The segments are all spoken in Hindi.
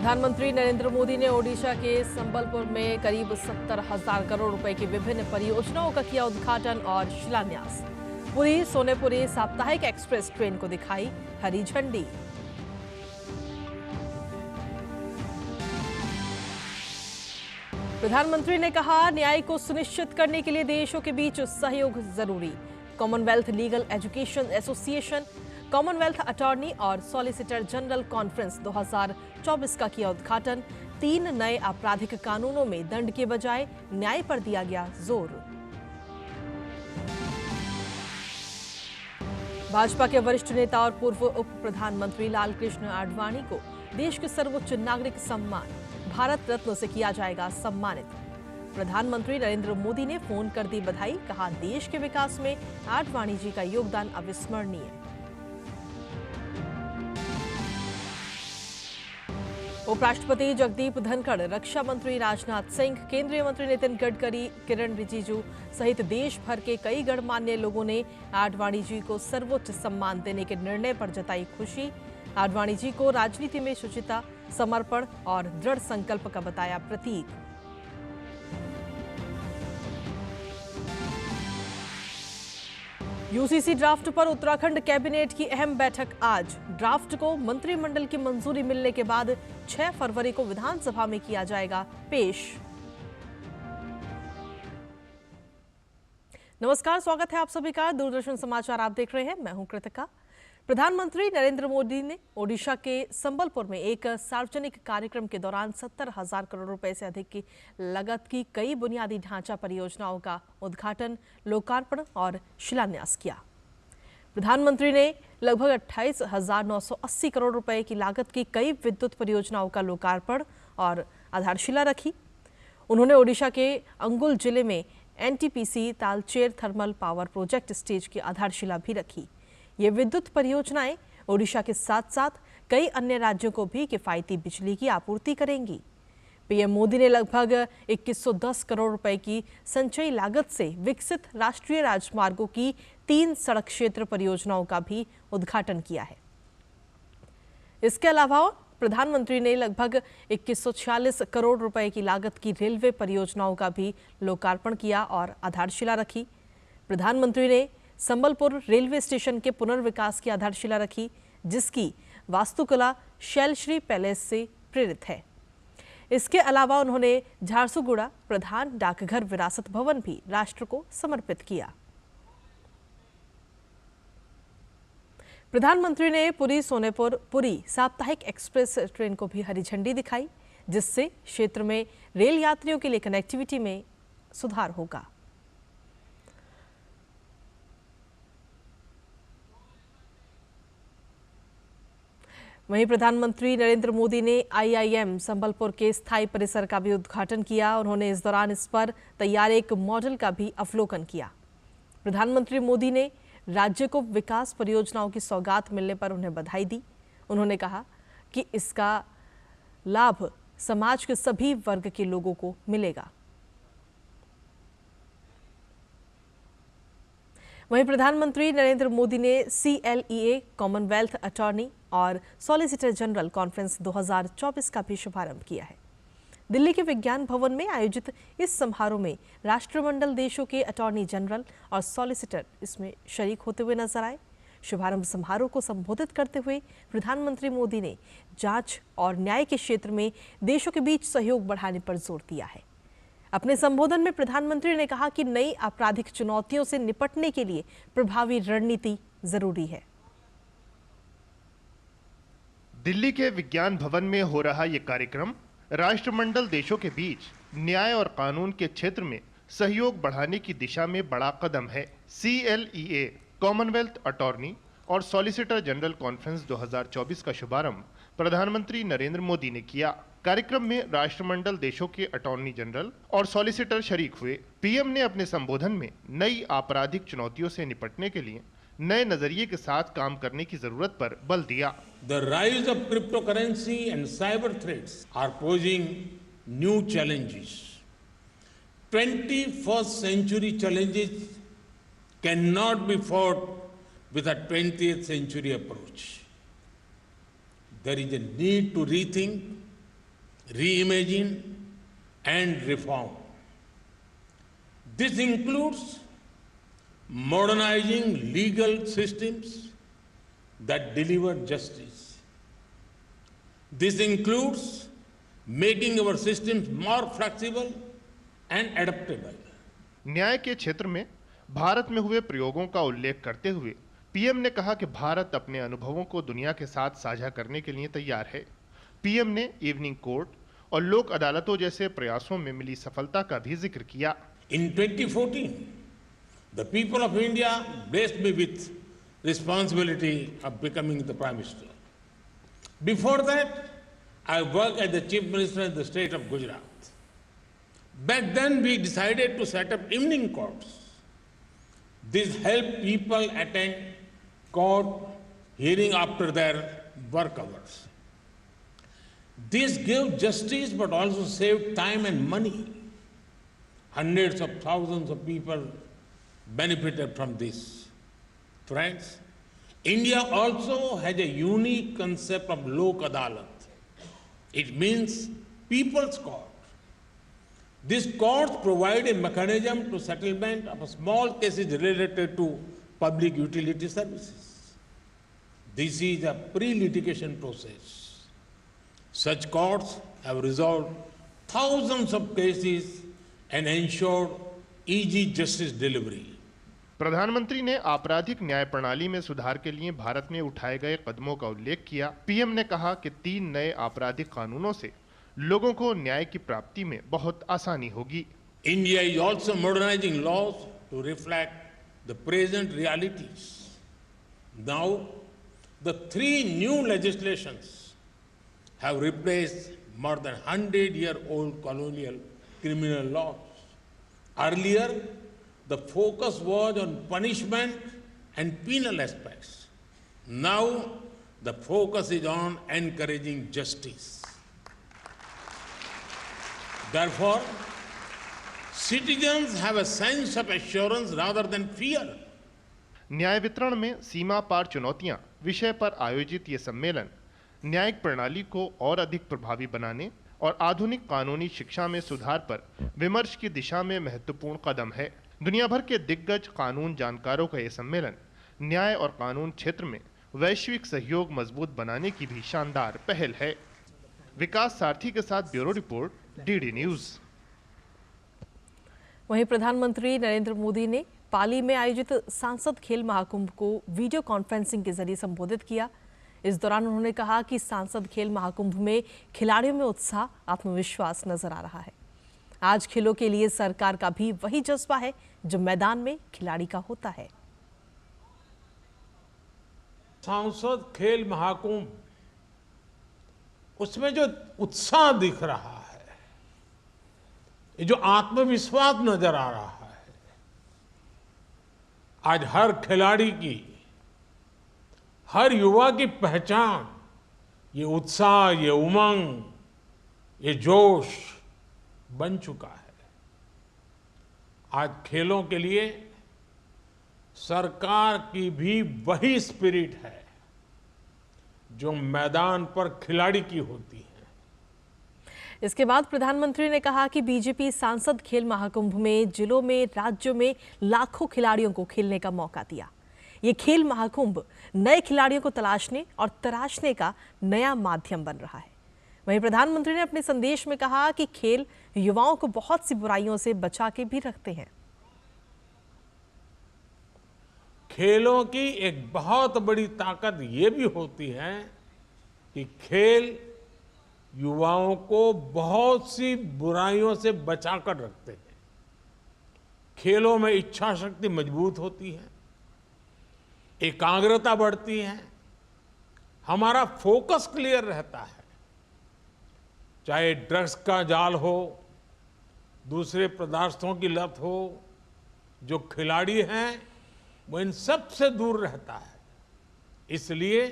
प्रधानमंत्री नरेंद्र मोदी ने ओडिशा के संबलपुर में करीब 70,000 करोड़ रुपए की विभिन्न परियोजनाओं का किया उद्घाटन और शिलान्यास। पुरी सोनेपुरी साप्ताहिक एक्सप्रेस ट्रेन को दिखाई हरी झंडी। प्रधानमंत्री ने कहा, न्याय को सुनिश्चित करने के लिए देशों के बीच सहयोग जरूरी। Commonwealth legal education association, Commonwealth attorney और सॉलिसिटर जनरल कॉन्फ्रेंस 2024 का किया उद्घाटन। 3 नए आपराधिक कानूनों में दंड के बजाय न्याय पर दिया गया जोर। भाजपा के वरिष्ठ नेता और पूर्व उप प्रधानमंत्री लालकृष्ण आडवाणी को देश के सर्वोच्च नागरिक सम्मान भारत रत्न से किया जाएगा सम्मानित। प्रधानमंत्री नरेंद्र मोदी ने फोन कर दी बधाई, कहा देश के विकास में आडवाणी जी का योगदान अविस्मरणीय। उपराष्ट्रपति जगदीप धनखड़, रक्षा मंत्री राजनाथ सिंह, केंद्रीय मंत्री नितिन गडकरी, किरण रिजिजू सहित देश भर के कई गणमान्य लोगों ने आडवाणी जी को सर्वोच्च सम्मान देने के निर्णय पर जताई खुशी। आडवाणी जी को राजनीति में शुचिता, समर्पण और दृढ़ संकल्प का बताया प्रतीक। यूसीसी ड्राफ्ट पर उत्तराखंड कैबिनेट की अहम बैठक आज। ड्राफ्ट को मंत्रिमंडल की मंजूरी मिलने के बाद 6 फरवरी को विधानसभा में किया जाएगा पेश। नमस्कार, स्वागत है आप सभी का। दूरदर्शन समाचार आप देख रहे हैं, मैं हूं कृतिका। प्रधानमंत्री नरेंद्र मोदी ने ओडिशा के संबलपुर में एक सार्वजनिक कार्यक्रम के दौरान 70,000 करोड़ रुपए से अधिक की लागत की कई बुनियादी ढांचा परियोजनाओं का उद्घाटन, लोकार्पण और शिलान्यास किया। प्रधानमंत्री ने लगभग 28,980 करोड़ रुपए की लागत की कई विद्युत परियोजनाओं का लोकार्पण और आधारशिला रखी। उन्होंने ओडिशा के अंगुल जिले में NTPC Talcher thermal power project stage की आधारशिला भी रखी। ये विद्युत परियोजनाएं ओडिशा के साथ साथ कई अन्य राज्यों को भी किफायती बिजली की आपूर्ति करेंगी। पीएम मोदी ने लगभग 2110 करोड़ रुपए की संचयी लागत से विकसित राष्ट्रीय राजमार्गों की 3 सड़क क्षेत्र परियोजनाओं का भी उद्घाटन किया है। इसके अलावा प्रधानमंत्री ने लगभग 2146 करोड़ रुपए की लागत की रेलवे परियोजनाओं का भी लोकार्पण किया और आधारशिला रखी। प्रधानमंत्री ने संबलपुर रेलवे स्टेशन के पुनर्विकास की आधारशिला रखी, जिसकी वास्तुकला शैलश्री पैलेस से प्रेरित है। इसके अलावा उन्होंने झारसुगुड़ा प्रधान डाकघर विरासत भवन भी राष्ट्र को समर्पित किया। प्रधानमंत्री ने पुरी सोनेपुर पुरी साप्ताहिक एक्सप्रेस ट्रेन को भी हरी झंडी दिखाई, जिससे क्षेत्र में रेल यात्रियों के लिए कनेक्टिविटी में सुधार होगा। वहीं प्रधानमंत्री नरेंद्र मोदी ने आईआईएम संबलपुर के स्थायी परिसर का भी उद्घाटन किया। उन्होंने इस दौरान इस पर तैयार एक मॉडल का भी अवलोकन किया। प्रधानमंत्री मोदी ने राज्य को विकास परियोजनाओं की सौगात मिलने पर उन्हें बधाई दी। उन्होंने कहा कि इसका लाभ समाज के सभी वर्ग के लोगों को मिलेगा। वहीं प्रधानमंत्री नरेंद्र मोदी ने CLEA, कॉमनवेल्थ अटॉर्नी और सॉलिसिटर जनरल कॉन्फ्रेंस 2024 का भी शुभारंभ किया है। दिल्ली के विज्ञान भवन में आयोजित इस समारोह में राष्ट्रमंडल देशों के अटॉर्नी जनरल और सॉलिसिटर इसमें शरीक होते हुए नजर आए। शुभारंभ समारोह को संबोधित करते हुए प्रधानमंत्री मोदी ने जांच और न्याय के क्षेत्र में देशों के बीच सहयोग बढ़ाने पर जोर दिया है। अपने संबोधन में प्रधानमंत्री ने कहा कि नई आपराधिक चुनौतियों से निपटने के लिए प्रभावी रणनीति जरूरी है। दिल्ली के विज्ञान भवन में हो रहा ये कार्यक्रम राष्ट्रमंडल देशों के बीच न्याय और कानून के क्षेत्र में सहयोग बढ़ाने की दिशा में बड़ा कदम है। CLEA, कॉमनवेल्थ अटॉर्नी और सॉलिसिटर जनरल कॉन्फ्रेंस 2024 का शुभारंभ प्रधानमंत्री नरेंद्र मोदी ने किया। कार्यक्रम में राष्ट्रमंडल देशों के अटॉर्नी जनरल और सॉलिसिटर शरीक हुए। पीएम ने अपने संबोधन में नई आपराधिक चुनौतियों से निपटने के लिए नए नजरिए के साथ काम करने की जरूरत पर बल दिया। The rise of cryptocurrency and cyber threats are posing new challenges. 21st century challenges cannot be fought with a 20th century approach. There is a need to rethink reimagine, and reform. This includes modernizing legal systems that deliver justice. This includes making our systems more flexible and adaptable. न्याय के क्षेत्र में भारत में हुए प्रयोगों का उल्लेख करते हुए पीएम ने कहा कि भारत अपने अनुभवों को दुनिया के साथ साझा करने के लिए तैयार है। पीएम ने इवनिंग कोर्ट और लोक अदालतों जैसे प्रयासों में मिली सफलता का भी जिक्र किया। In 2014, the people of India blessed me with responsibility of becoming the Prime Minister. Before that, I worked as the Chief Minister in the state of Gujarat. Back then, we decided to set up evening courts. This helped people attend court hearing after their work hours. This gave justice but also saved time and money. Hundreds of thousands of people benefited from this. Friends, India also has a unique concept of Lok Adalat. It means people's court. These courts provide a mechanism to settlement of small cases related to public utility services. This is a pre-litigation process. Such courts have resolved thousands of cases and ensured easy justice delivery. प्रधानमंत्री ने आपराधिक न्याय प्रणाली में सुधार के लिए भारत में उठाए गए कदमों का उल्लेख किया। पीएम ने कहा कि 3 नए आपराधिक कानूनों से लोगों को न्याय की प्राप्ति में बहुत आसानी होगी। India is also modernizing laws to reflect the present realities. Now, the 3 new legislations have replaced more than 100-year-old colonial criminal laws. Earlier, the focus was on punishment and penal aspects. Now, the focus is on encouraging justice. Therefore, citizens have a sense of assurance rather than fear. न्याय वितरण में सीमा पार चुनौतियां विषय पर आयोजित ये सम्मेलन न्यायिक प्रणाली को और अधिक प्रभावी बनाने और आधुनिक कानूनी शिक्षा में सुधार पर विमर्श की दिशा में महत्वपूर्ण कदम है। दुनिया भर के दिग्गज कानून जानकारों का यह सम्मेलन न्याय और कानून क्षेत्र में वैश्विक सहयोग मजबूत बनाने की भी शानदार पहल है। विकास सारथी के साथ ब्यूरो रिपोर्ट, डीडी न्यूज। वहीं प्रधानमंत्री नरेंद्र मोदी ने पाली में आयोजित सांसद खेल महाकुंभ को वीडियो कॉन्फ्रेंसिंग के जरिए संबोधित किया। इस दौरान उन्होंने कहा कि सांसद खेल महाकुंभ में खिलाड़ियों में उत्साह, आत्मविश्वास नजर आ रहा है। आज खेलों के लिए सरकार का भी वही जज्बा है जो मैदान में खिलाड़ी का होता है। सांसद खेल महाकुंभ, उसमें जो उत्साह दिख रहा है, ये जो आत्मविश्वास नजर आ रहा है, आज हर खिलाड़ी की, हर युवा की पहचान ये उत्साह, ये उमंग, ये जोश बन चुका है। आज खेलों के लिए सरकार की भी वही स्पिरिट है जो मैदान पर खिलाड़ी की होती है। इसके बाद प्रधानमंत्री ने कहा कि बीजेपी सांसद खेल महाकुंभ में जिलों में, राज्यों में लाखों खिलाड़ियों को खेलने का मौका दिया। ये खेल महाकुंभ नए खिलाड़ियों को तलाशने और तराशने का नया माध्यम बन रहा है। वहीं प्रधानमंत्री ने अपने संदेश में कहा कि खेल युवाओं को बहुत सी बुराइयों से बचा के भी रखते हैं। खेलों की एक बहुत बड़ी ताकत ये भी होती है कि खेल युवाओं को बहुत सी बुराइयों से बचाकर रखते हैं। खेलों में इच्छा शक्ति मजबूत होती है, एकाग्रता बढ़ती है, हमारा फोकस क्लियर रहता है। चाहे ड्रग्स का जाल हो, दूसरे पदार्थों की लत हो, जो खिलाड़ी हैं वो इन सब से दूर रहता है। इसलिए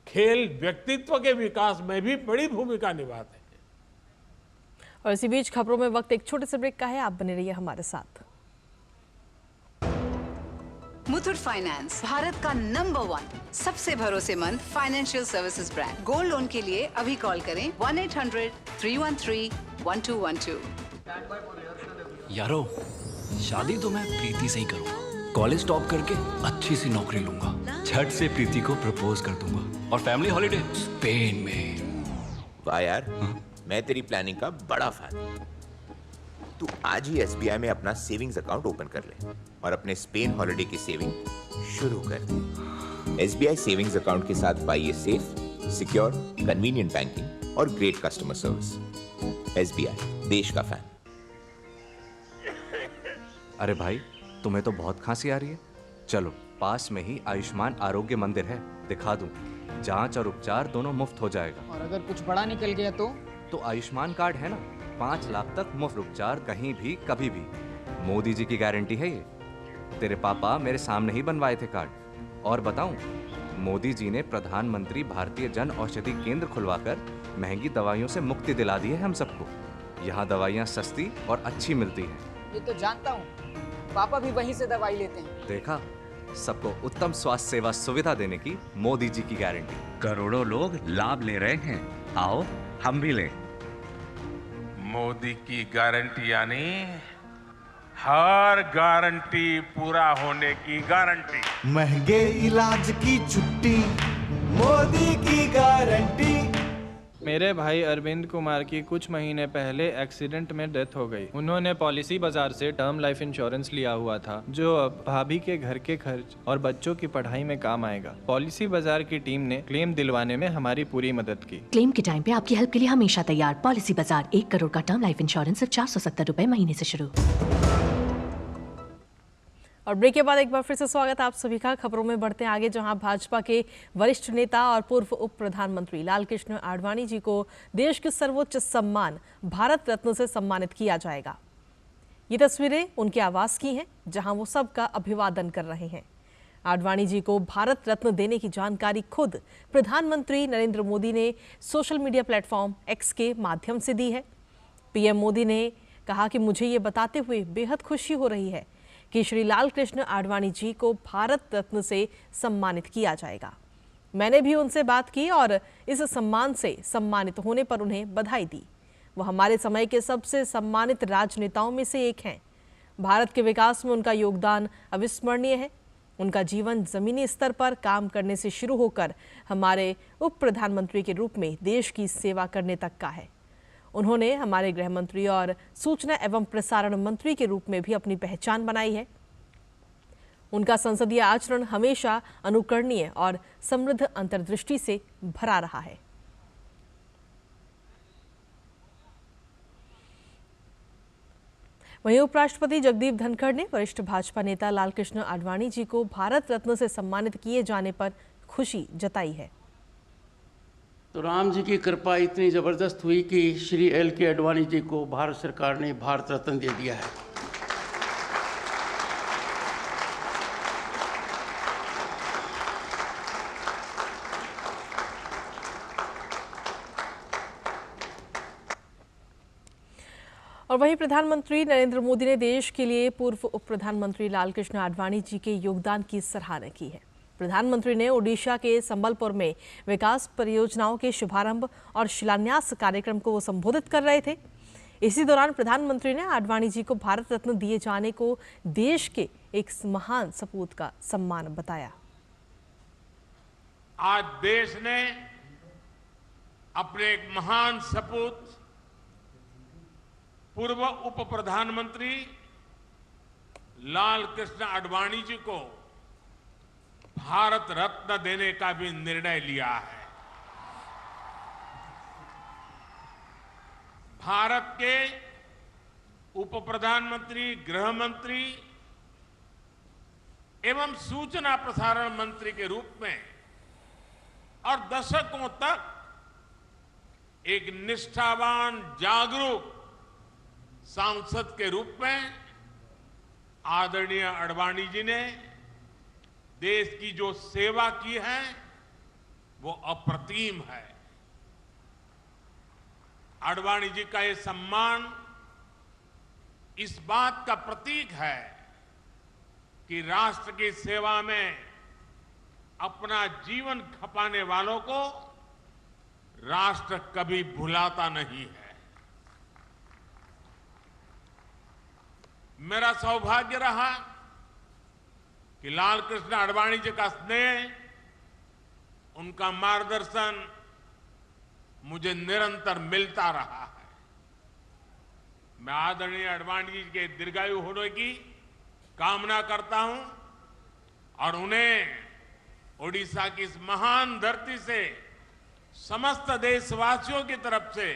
खेल व्यक्तित्व के विकास में भी बड़ी भूमिका निभाते हैं। और इसी बीच खबरों में वक्त एक छोटे से ब्रेक का है। आप बने रहिए हमारे साथ। मुथूट फाइनेंस, भारत का नंबर 1 सबसे भरोसेमंद financial services brand. Gold loan के लिए अभी कॉल करें 1-800-313-1212। यारो, शादी तो मैं प्रीति से ही करूंगा। कॉलेज टॉप करके अच्छी सी नौकरी लूंगा, झट से प्रीति को प्रपोज कर दूंगा और फैमिली हॉलिडे स्पेन में। वाह यार, मैं तेरी प्लानिंग का बड़ा फैन। तू आज ही SBI में अपना सेविंग्स अकाउंट ओपन कर ले और अपने स्पेन हॉलिडे की सेविंग शुरू कर दे। SBI सेविंग्स अकाउंट के साथ पाइए सेफ, सिक्योर, कन्वीनियंट बैंकिंग और ग्रेट कस्टमर सर्विस। SBI, देश का फैन। अरे भाई, तुम्हें तो बहुत खांसी आ रही है। चलो, पास में ही आयुष्मान आरोग्य मंदिर है, दिखा दूं। जांच और उपचार दोनों मुफ्त हो जाएगा। और अगर कुछ बड़ा निकल गया तो आयुष्मान कार्ड है ना, 5 लाख तक मुफ्त उपचार कहीं भी कभी भी। मोदी जी की गारंटी है ये। तेरे पापा मेरे सामने ही बनवाए थे कार्ड। और बताऊं, मोदी जी ने प्रधानमंत्री भारतीय जन औषधि केंद्र खुलवाकर महंगी दवाइयों से मुक्ति दिला दी है हम सबको। यहाँ दवाइयाँ सस्ती और अच्छी मिलती हैं। ये तो जानता हूँ, पापा भी वहीं से दवाई लेते हैं। देखा, सबको उत्तम स्वास्थ्य सेवा सुविधा देने की मोदी जी की गारंटी। करोड़ों लोग लाभ ले रहे हैं, आओ हम भी लें। मोदी की गारंटी यानी हर गारंटी पूरा होने की गारंटी। महंगे इलाज की छुट्टी, मोदी की गारंटी। मेरे भाई अरविंद कुमार की कुछ महीने पहले एक्सीडेंट में डेथ हो गई। उन्होंने पॉलिसी बाजार से टर्म लाइफ इंश्योरेंस लिया हुआ था, जो अब भाभी के घर के खर्च और बच्चों की पढ़ाई में काम आएगा। पॉलिसी बाजार की टीम ने क्लेम दिलवाने में हमारी पूरी मदद की। क्लेम के टाइम पे आपकी हेल्प के लिए हमेशा तैयार। पॉलिसी बाजार, 1 करोड़ का टर्म लाइफ इंश्योरेंस सिर्फ 470 रुपए महीने से शुरू। और ब्रेक के बाद एक बार फिर से स्वागत है आप सभी का। खबरों में बढ़ते हैं आगे, जहां भाजपा के वरिष्ठ नेता और पूर्व उप प्रधानमंत्री लालकृष्ण आडवाणी जी को देश के सर्वोच्च सम्मान भारत रत्न से सम्मानित किया जाएगा। ये तस्वीरें उनके आवास की हैं, जहां वो सबका अभिवादन कर रहे हैं। आडवाणी जी को भारत रत्न देने की जानकारी खुद प्रधानमंत्री नरेंद्र मोदी ने सोशल मीडिया प्लेटफॉर्म X के माध्यम से दी है। PM मोदी ने कहा कि मुझे ये बताते हुए बेहद खुशी हो रही है कि श्री लालकृष्ण आडवाणी जी को भारत रत्न से सम्मानित किया जाएगा। मैंने भी उनसे बात की और इस सम्मान से सम्मानित होने पर उन्हें बधाई दी। वो हमारे समय के सबसे सम्मानित राजनेताओं में से एक हैं। भारत के विकास में उनका योगदान अविस्मरणीय है। उनका जीवन जमीनी स्तर पर काम करने से शुरू होकर हमारे उप प्रधानमंत्री के रूप में देश की सेवा करने तक का है। उन्होंने हमारे गृह मंत्री और सूचना एवं प्रसारण मंत्री के रूप में भी अपनी पहचान बनाई है। उनका संसदीय आचरण हमेशा अनुकरणीय और समृद्ध अंतर्दृष्टि से भरा रहा है। वहीं उपराष्ट्रपति जगदीप धनखड़ ने वरिष्ठ भाजपा नेता लालकृष्ण आडवाणी जी को भारत रत्न से सम्मानित किए जाने पर खुशी जताई है। तो राम जी की कृपा इतनी जबरदस्त हुई कि श्री LK आडवाणी जी को भारत सरकार ने भारत रत्न दे दिया है। और वहीं प्रधानमंत्री नरेंद्र मोदी ने देश के लिए पूर्व उप प्रधानमंत्री लालकृष्ण आडवाणी जी के योगदान की सराहना की है। प्रधानमंत्री ने ओडिशा के संबलपुर में विकास परियोजनाओं के शुभारंभ और शिलान्यास कार्यक्रम को संबोधित कर रहे थे। इसी दौरान प्रधानमंत्री ने आडवाणी जी को भारत रत्न दिए जाने को देश के एक महान सपूत का सम्मान बताया। आज देश ने अपने एक महान सपूत पूर्व उप प्रधानमंत्री लालकृष्ण आडवाणी जी को भारत रत्न देने का भी निर्णय लिया है। भारत के उप प्रधानमंत्री, गृह मंत्री एवं सूचना प्रसारण मंत्री के रूप में और दशकों तक एक निष्ठावान, जागरूक सांसद के रूप में आदरणीय आडवाणी जी ने देश की जो सेवा की है वो अप्रतिम है। आडवाणी जी का ये सम्मान इस बात का प्रतीक है कि राष्ट्र की सेवा में अपना जीवन खपाने वालों को राष्ट्र कभी भुलाता नहीं है। मेरा सौभाग्य रहा कि लाल कृष्ण आडवाणी जी का स्नेह, उनका मार्गदर्शन मुझे निरंतर मिलता रहा है। मैं आदरणीय आडवाणी जी के दीर्घायु होने की कामना करता हूं और उन्हें ओडिशा की इस महान धरती से समस्त देशवासियों की तरफ से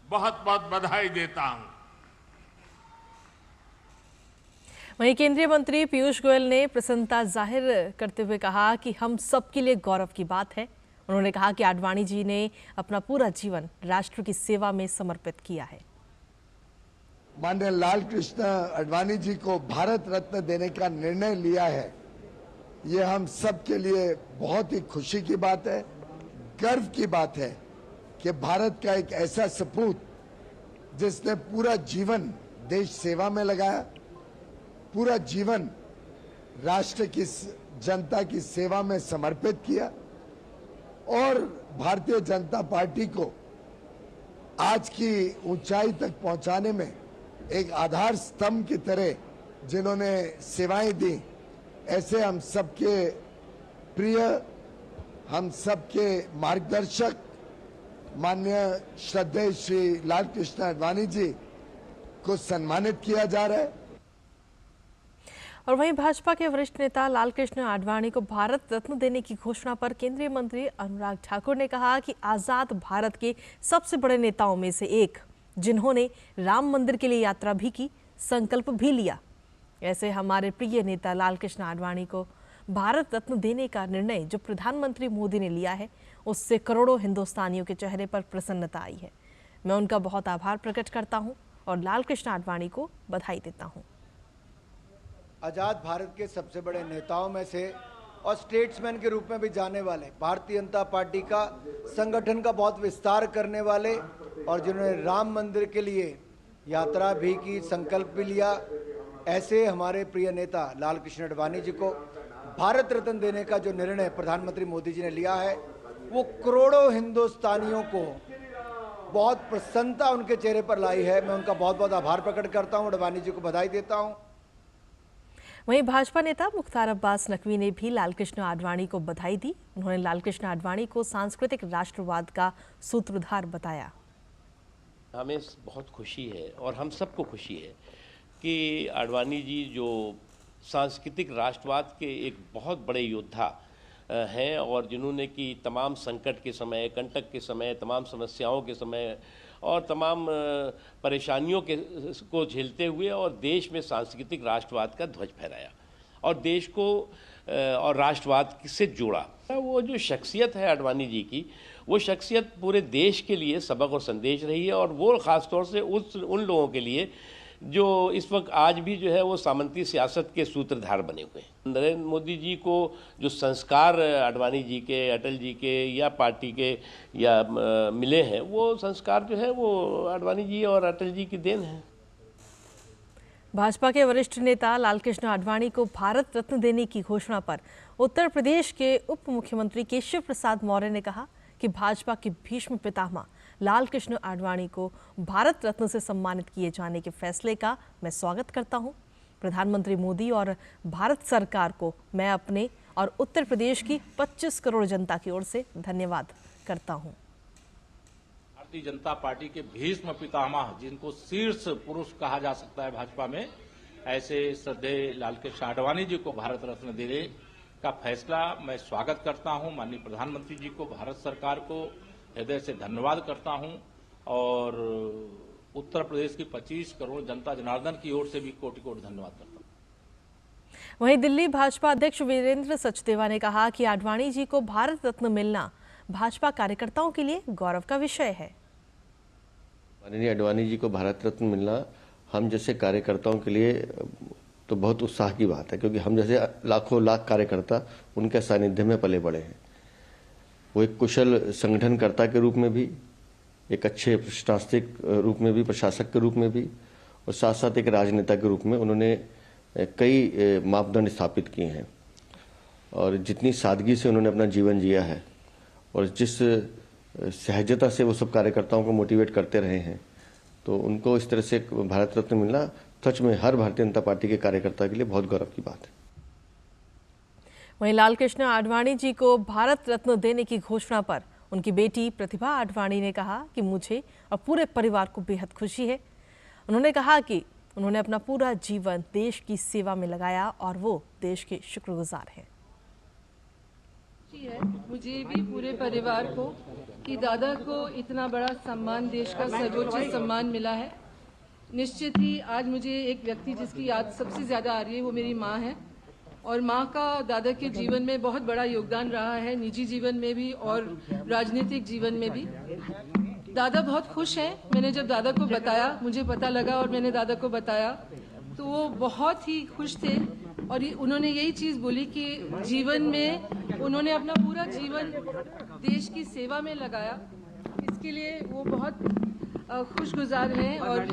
बहुत बहुत बधाई देता हूं। वहीं केंद्रीय मंत्री पीयूष गोयल ने प्रसन्नता जाहिर करते हुए कहा कि हम सबके लिए गौरव की बात है। उन्होंने कहा कि आडवाणी जी ने अपना पूरा जीवन राष्ट्र की सेवा में समर्पित किया है। माननीय लाल कृष्ण आडवाणी जी को भारत रत्न देने का निर्णय लिया है, ये हम सबके लिए बहुत ही खुशी की बात है, गर्व की बात है कि भारत का एक ऐसा सपूत जिसने पूरा जीवन देश सेवा में लगाया, पूरा जीवन राष्ट्र की जनता की सेवा में समर्पित किया और भारतीय जनता पार्टी को आज की ऊंचाई तक पहुंचाने में एक आधार स्तंभ की तरह जिन्होंने सेवाएं दी, ऐसे हम सबके प्रिय, हम सबके मार्गदर्शक माननीय श्रद्धेय श्री लाल कृष्ण आडवाणी जी को सम्मानित किया जा रहा है। और वहीं भाजपा के वरिष्ठ नेता लालकृष्ण आडवाणी को भारत रत्न देने की घोषणा पर केंद्रीय मंत्री अनुराग ठाकुर ने कहा कि आजाद भारत के सबसे बड़े नेताओं में से एक, जिन्होंने राम मंदिर के लिए यात्रा भी की, संकल्प भी लिया, ऐसे हमारे प्रिय नेता लालकृष्ण आडवाणी को भारत रत्न देने का निर्णय जो प्रधानमंत्री मोदी ने लिया है, उससे करोड़ों हिंदुस्तानियों के चेहरे पर प्रसन्नता आई है। मैं उनका बहुत आभार प्रकट करता हूं और लालकृष्ण आडवाणी को बधाई देता हूं। आज़ाद भारत के सबसे बड़े नेताओं में से और स्टेट्समैन के रूप में भी जाने वाले, भारतीय जनता पार्टी का संगठन का बहुत विस्तार करने वाले और जिन्होंने राम मंदिर के लिए यात्रा भी की, संकल्प भी लिया, ऐसे हमारे प्रिय नेता लाल कृष्ण आडवाणी जी को भारत रत्न देने का जो निर्णय प्रधानमंत्री मोदी जी ने लिया है, वो करोड़ों हिंदुस्तानियों को बहुत प्रसन्नता उनके चेहरे पर लाई है। मैं उनका बहुत बहुत आभार प्रकट करता हूँ, आडवाणी जी को बधाई देता हूँ। वहीं भाजपा नेता मुख्तार अब्बास नकवी ने भी लालकृष्ण आडवाणी को बधाई दी। उन्होंने लालकृष्ण आडवाणी को सांस्कृतिक राष्ट्रवाद का सूत्रधार बताया। हमें बहुत खुशी है और हम सबको खुशी है कि आडवाणी जी जो सांस्कृतिक राष्ट्रवाद के एक बहुत बड़े योद्धा हैं और जिन्होंने कि तमाम संकट के समय, कंटक के समय, तमाम समस्याओं के समय और तमाम परेशानियों को झेलते हुए और देश में सांस्कृतिक राष्ट्रवाद का ध्वज फहराया और देश को और राष्ट्रवाद से जोड़ा। वो जो शख्सियत है आडवाणी जी की, वो शख्सियत पूरे देश के लिए सबक और संदेश रही है और वो ख़ास तौर से उन लोगों के लिए जो इस वक्त आज भी जो है वो सामंती सियासत के सूत्रधार बने हुए हैं। नरेंद्र मोदी जी को जो संस्कार आडवाणी जी के, अटल जी के या पार्टी के या मिले हैं, वो संस्कार जो है वो आडवाणी जी और अटल जी की देन है। भाजपा के वरिष्ठ नेता लालकृष्ण आडवाणी को भारत रत्न देने की घोषणा पर उत्तर प्रदेश के उप मुख्यमंत्री केशव प्रसाद मौर्य ने कहा कि भाजपा के भीष्म पितामह लालकृष्ण आडवाणी को भारत रत्न से सम्मानित किए जाने के फैसले का मैं स्वागत करता हूं। प्रधानमंत्री मोदी और भारत सरकार को मैं अपने और उत्तर प्रदेश की 25 करोड़ जनता की ओर से धन्यवाद करता हूं। भारतीय जनता पार्टी के भीष्म पितामह, जिनको शीर्ष पुरुष कहा जा सकता है भाजपा में, ऐसे श्रद्धेय लालकृष्ण आडवाणी जी को भारत रत्न देने का फैसला मैं स्वागत करता हूं। माननीय प्रधानमंत्री जी को, भारत सरकार को हृदय से धन्यवाद करता हूं और उत्तर प्रदेश की 25 करोड़ जनता जनार्दन की ओर से भी कोटि कोटि धन्यवाद करता हूं। वहीं दिल्ली भाजपा अध्यक्ष वीरेंद्र सचदेवा ने कहा कि आडवाणी जी को भारत रत्न मिलना भाजपा कार्यकर्ताओं के लिए गौरव का विषय है। माननीय आडवाणी जी को भारत रत्न मिलना हम जैसे कार्यकर्ताओं के लिए तो बहुत उत्साह की बात है, क्योंकि हम जैसे लाखों लाख कार्यकर्ता उनके सानिध्य में पले बड़े हैं। वो एक कुशल संगठनकर्ता के रूप में भी, एक अच्छे प्रशासनिक रूप में भी, प्रशासक के रूप में भी और साथ साथ एक राजनेता के रूप में उन्होंने कई मापदंड स्थापित किए हैं और जितनी सादगी से उन्होंने अपना जीवन जिया है और जिस सहजता से वो सब कार्यकर्ताओं को मोटिवेट करते रहे हैं, तो उनको इस तरह से भारत रत्न मिलना सच में हर भारतीय जनता पार्टी के कार्यकर्ता के लिए बहुत गौरव की बात है। वहीं लालकृष्ण आडवाणी जी को भारत रत्न देने की घोषणा पर उनकी बेटी प्रतिभा आडवाणी ने कहा कि मुझे और पूरे परिवार को बेहद खुशी है। उन्होंने कहा कि उन्होंने अपना पूरा जीवन देश की सेवा में लगाया और वो देश के शुक्रगुजार हैं। है मुझे भी पूरे परिवार को कि दादा को इतना बड़ा सम्मान, देश का सर्वोच्च सम्मान मिला है। निश्चित ही आज मुझे एक व्यक्ति जिसकी याद सबसे ज़्यादा आ रही है वो मेरी माँ है और माँ का दादा के जीवन में बहुत बड़ा योगदान रहा है, निजी जीवन में भी और राजनीतिक जीवन में भी। दादा बहुत खुश हैं। मैंने जब दादा को बताया, मुझे पता लगा और मैंने दादा को बताया तो वो बहुत ही खुश थे और उन्होंने यही चीज़ बोली कि जीवन में उन्होंने अपना पूरा जीवन देश की सेवा में लगाया। इसके लिए वो बहुत खुशगुजार हैं और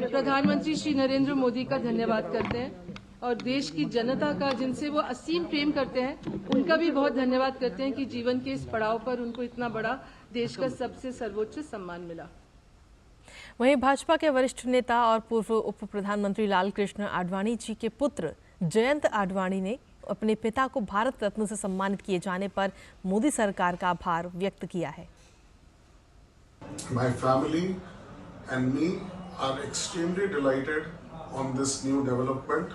प्रधानमंत्री श्री नरेंद्र मोदी का धन्यवाद करते हैं और देश की जनता का, जिनसे वो असीम प्रेम करते हैं, उनका भी बहुत धन्यवाद करते हैं कि जीवन के इस पड़ाव पर उनको इतना बड़ा देश का सबसे सर्वोच्च सम्मान मिला। वहीं भाजपा के वरिष्ठ नेता और पूर्व उप प्रधानमंत्री लालकृष्ण आडवाणी जी के पुत्र जयंत आडवाणी ने अपने पिता को भारत रत्न से सम्मानित किए जाने पर मोदी सरकार का आभार व्यक्त किया है। My family and me are extremely delighted on this new development.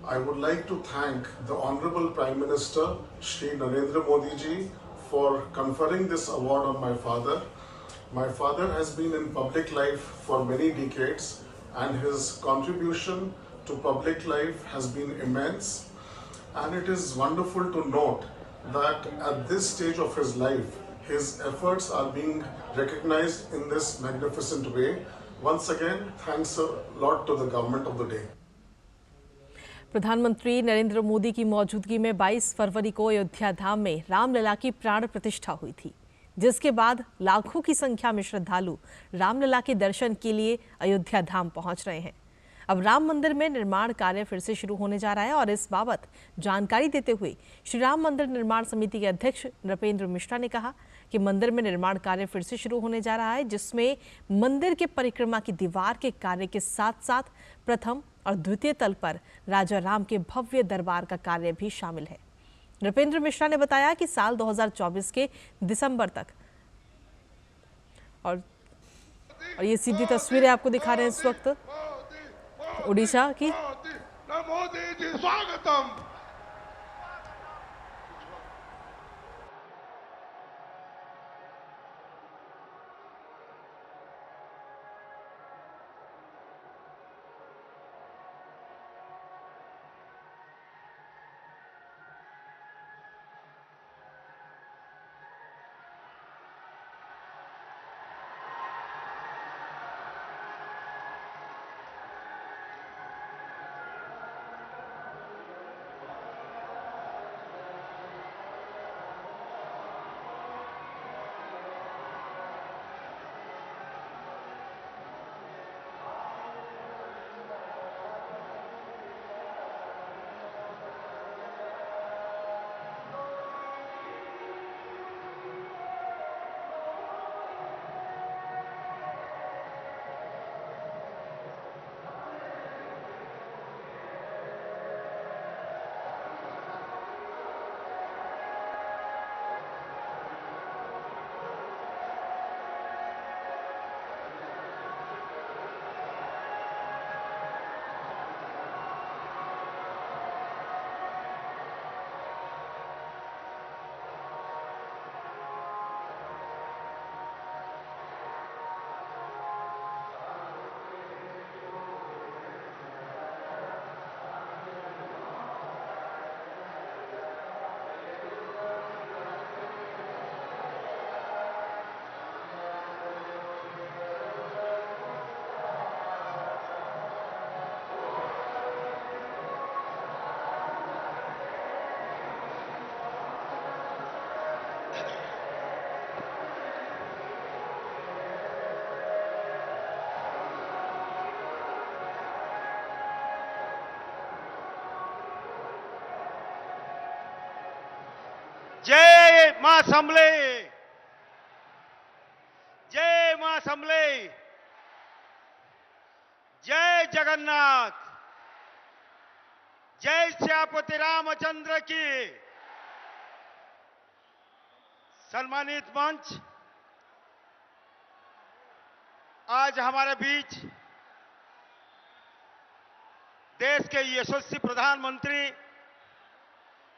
I would like to thank the Honorable Prime Minister Shri Narendra Modi ji for conferring this award on my father. My father has been in public life for many decades and his contribution to public life has been immense, and it is wonderful to note that at this stage of his life his efforts are being recognized in this magnificent way. Once again, thanks a lot to the government of the day. प्रधानमंत्री नरेंद्र मोदी की मौजूदगी में 22 फरवरी को अयोध्या धाम में रामलला की प्राण प्रतिष्ठा हुई थी, जिसके बाद लाखों की संख्या में श्रद्धालु रामलला के दर्शन के लिए अयोध्या धाम पहुंच रहे हैं। अब राम मंदिर में निर्माण कार्य फिर से शुरू होने जा रहा है और इस बाबत जानकारी देते हुए श्री राम मंदिर निर्माण समिति के अध्यक्ष नृपेंद्र मिश्रा ने कहा कि मंदिर में निर्माण कार्य फिर से शुरू होने जा रहा है, जिसमें मंदिर के परिक्रमा की दीवार के कार्य के साथ साथ प्रथम और द्वितीय तल पर राजा राम के भव्य दरबार का कार्य भी शामिल है। नृपेंद्र मिश्रा ने बताया कि साल 2024 के दिसंबर तक और ये सीधी तस्वीरें आपको दिखा रहे हैं इस वक्त उड़ीसा की। मोदी जी स्वागतम। मां समले, जय मां समले, जय जगन्नाथ, जय श्यापति रामचंद्र की। सम्मानित मंच, आज हमारे बीच देश के यशस्वी प्रधानमंत्री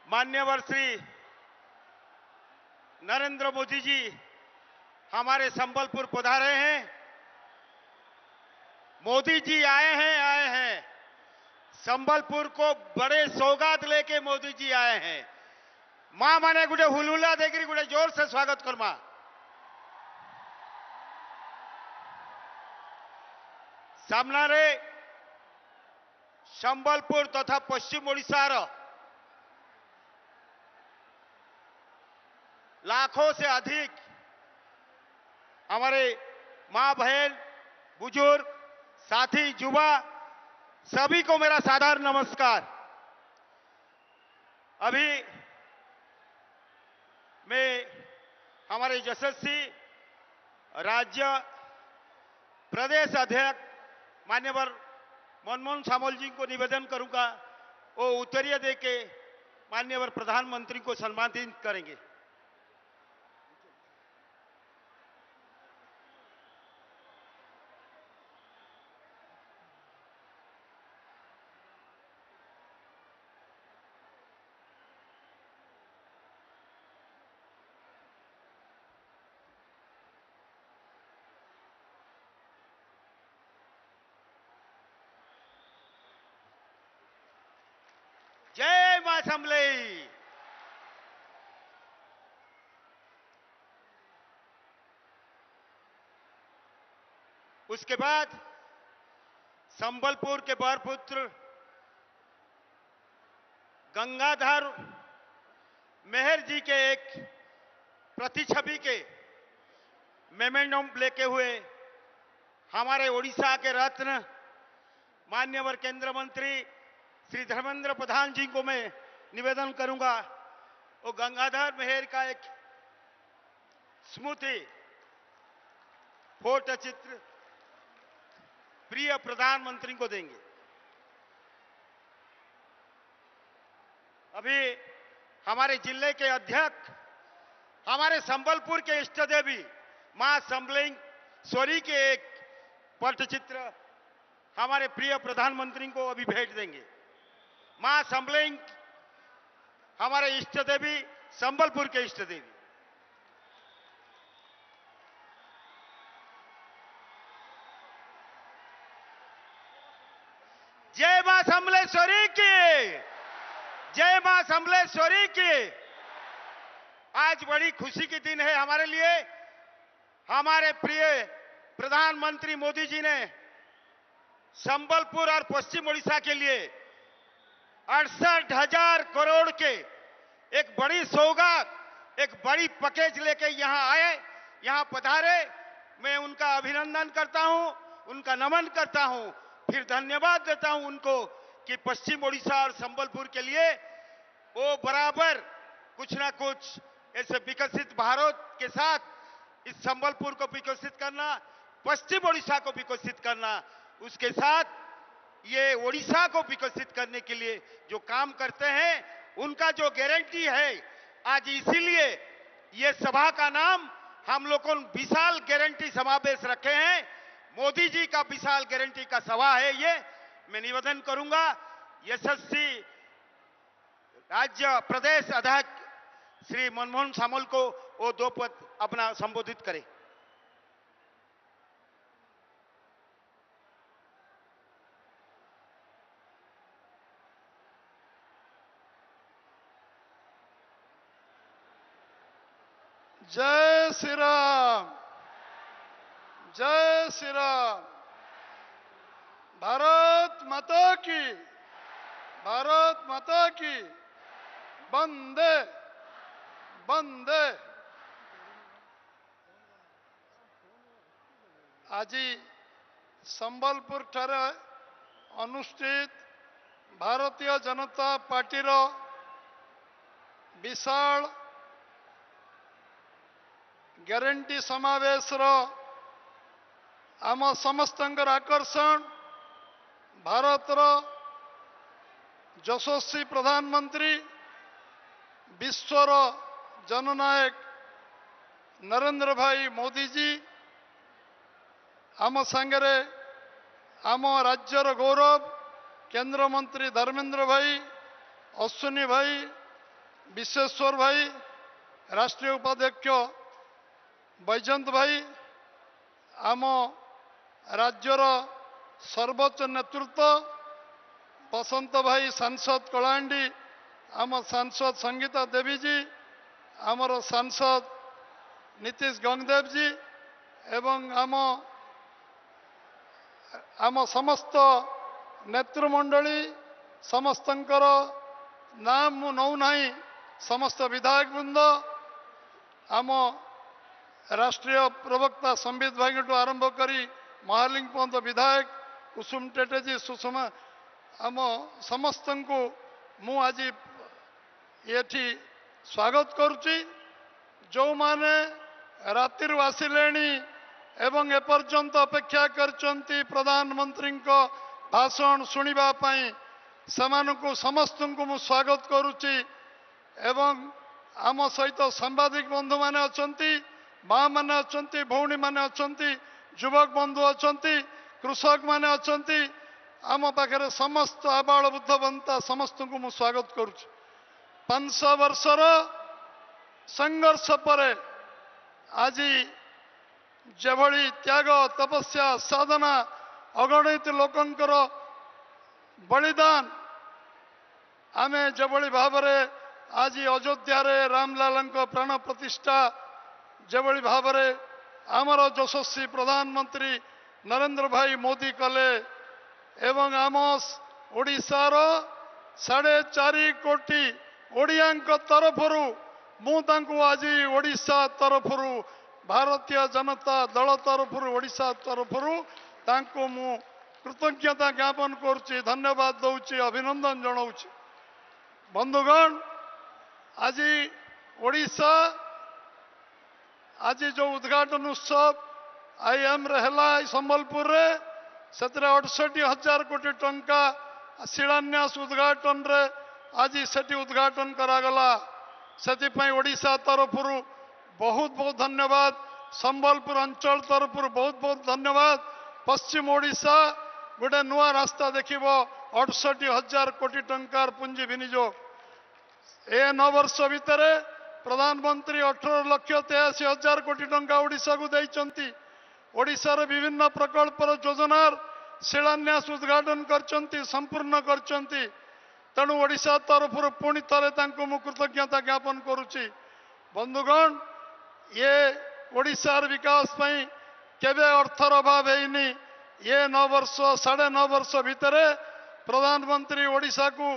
माननीय श्री नरेंद्र मोदी जी हमारे संबलपुर पधारे हैं। मोदी जी आए हैं संबलपुर को बड़े सौगात लेके मोदी जी आए हैं। मां माने गुटे हुलुला देकर गुटे जोर से स्वागत कर मां। सामने संबलपुर तथा पश्चिम ओडिशार लाखों से अधिक हमारे मां बहन बुजुर्ग साथी युवा सभी को मेरा सादर नमस्कार। अभी मैं हमारे यशस्वी राज्य प्रदेश अध्यक्ष माननीय मनमोहन सामल जी को निवेदन करूंगा, वो उत्तरीय देके माननीय प्रधानमंत्री को सम्मानित करेंगे। जय मां समले। उसके बाद संबलपुर के बरपुत्र गंगाधर मेहर जी के एक प्रतिछवि के मेमोरेंडम लेके हुए हमारे ओडिशा के रत्न माननीय केंद्र मंत्री श्री धर्मेंद्र प्रधान जी को मैं निवेदन करूंगा, वो गंगाधर मेहर का एक स्मृति फोटो चित्र प्रिय प्रधानमंत्री को देंगे। अभी हमारे जिले के अध्यक्ष हमारे संबलपुर के इष्ट देवी मां समलेश्वरी के एक पटचित्र हमारे प्रिय प्रधानमंत्री को अभी भेंट देंगे। मां समलेंग हमारे इष्ट देवी संबलपुर के इष्ट देवी। जय मां समलेश्वरी की, जय मां समलेश्वरी की। आज बड़ी खुशी की दिन है हमारे लिए। हमारे प्रिय प्रधानमंत्री मोदी जी ने संबलपुर और पश्चिम ओडिशा के लिए 68,000 करोड़ के एक बड़ी सौगात, एक बड़ी पैकेज लेके यहां आए, यहां पधारे। मैं उनका अभिनंदन करता हूं, उनका नमन करता हूं, फिर धन्यवाद देता हूं उनको कि पश्चिम ओडिशा और संबलपुर के लिए वो बराबर कुछ ना कुछ ऐसे विकसित भारत के साथ इस संबलपुर को विकसित करना, पश्चिम ओडिशा को विकसित करना, उसके साथ ये ओडिशा को विकसित करने के लिए जो काम करते हैं उनका जो गारंटी है। आज इसीलिए ये सभा का नाम हम लोगों ने विशाल गारंटी समावेश रखे हैं। मोदी जी का विशाल गारंटी का सभा है ये। मैं निवेदन करूंगा यशस्वी राज्य प्रदेश अध्यक्ष श्री मनमोहन सामल को वो 2 पद अपना संबोधित करें। जय श्री राम, जय श्री राम। भारत माता की, भारत माता की। वंदे वंदे। आज संबलपुर ठारे अनुष्ठित भारतीय जनता पार्टी विशाल ଗ୍ୟାରେଣ୍ଟି ସମାବେଶର ଆମ ସମସ୍ତଙ୍କର ଆକର୍ଷଣ ଭାରତର ଯଶସ୍ୱୀ ପ୍ରଧାନମନ୍ତ୍ରୀ ବିଶ୍ୱର जननायक नरेंद्र भाई मोदी जी आम सांगरे आम राज्यर गौरव केंद्र मंत्री धर्मेंद्र भाई अश्विनी भाई विश्वेश्वर भाई राष्ट्रीय उपाध्यक्ष बैजयंत भाई आम राज्यर सर्वोच्च नेतृत्व बसंत भाई सांसद कलाहांडी आम सांसद संगीता देवी जी आमर सांसद नीतीश गंगदेव जी एवं आम समस्त नेतृमंडली समस्तंकर नाम मु नौ नहीं समस्त विधायक वृंद आम राष्ट्रीय प्रवक्ता संबित भाई आरंभ करी महालिंग पर्यंत विधायक कुसुम टेटेजी सुषमा आम समस्त को मु आज ये स्वागत करुच्ची जो माने रातिर आसिले एवं एपर्यंत अपेक्षा करचंती प्रधानमंत्री को भाषण सुनिबा पई समानकु समस्त को मु स्वागत करुच्ची एवं आम सहित सांबादिक बंधु माने अछंती माँ माने अछंती भौणी माने अछंती युवक बंधु अछंती कृषक माने अछंती आम पाखे समस्त आबाल बुद्ध बंता समस्त को मु स्वागत करुच्ची 500 वर्षर संघर्ष पर आज जेभली त्याग तपस्या साधना अगणित लोकंकर बलिदान आमे जेभली भावरे आज अयोध्या रे रामलाल प्राण प्रतिष्ठा जेभली भावरे आमर यशस्वी प्रधानमंत्री नरेंद्र भाई मोदी कले एवं आम ओडिशार 4.5 कोटी ओडिया तरफर मुझे आज ओडिशा तरफर भारतीय जनता दल तरफर ओडिशा तरफर मु कृतज्ञता ज्ञापन करुच्ची धन्यवाद दौची अभिनंदन जनाऊँच बंधुगण आज ओडिशा आज जो उद्घाटन उत्सव IIM रहला संबलपुर रे से 68,000 कोटी टंका शिलान्यास उद्घाटन रे आज सेठी उद्घाटन करागला से ओडिशा तरफर बहुत बहुत धन्यवाद संबलपुर अंचल तरफर बहुत बहुत धन्यवाद पश्चिम ओडिशा गोटे नुआ रास्ता देखिब 68,000 कोटी टंकार पुंजी विनियोग ए 9 वर्ष भितर प्रधानमंत्री 18,83,000 कोटी टंका ओडिशा को देइचंती ओडिशार विभिन्न प्रकल्पर योजनार शिलान्यास उद्घाटन करचंती संपूर्ण करचंती तेणु ओडिशा तरफर पुणी थे मु कृतज्ञता ज्ञापन करुच्ची बंधुगण ये ओडिशार विकास पई केबे अर्थर अभाव हैनी ये 9 वर्ष 9.5 वर्ष भितर प्रधानमंत्री ओडिशा को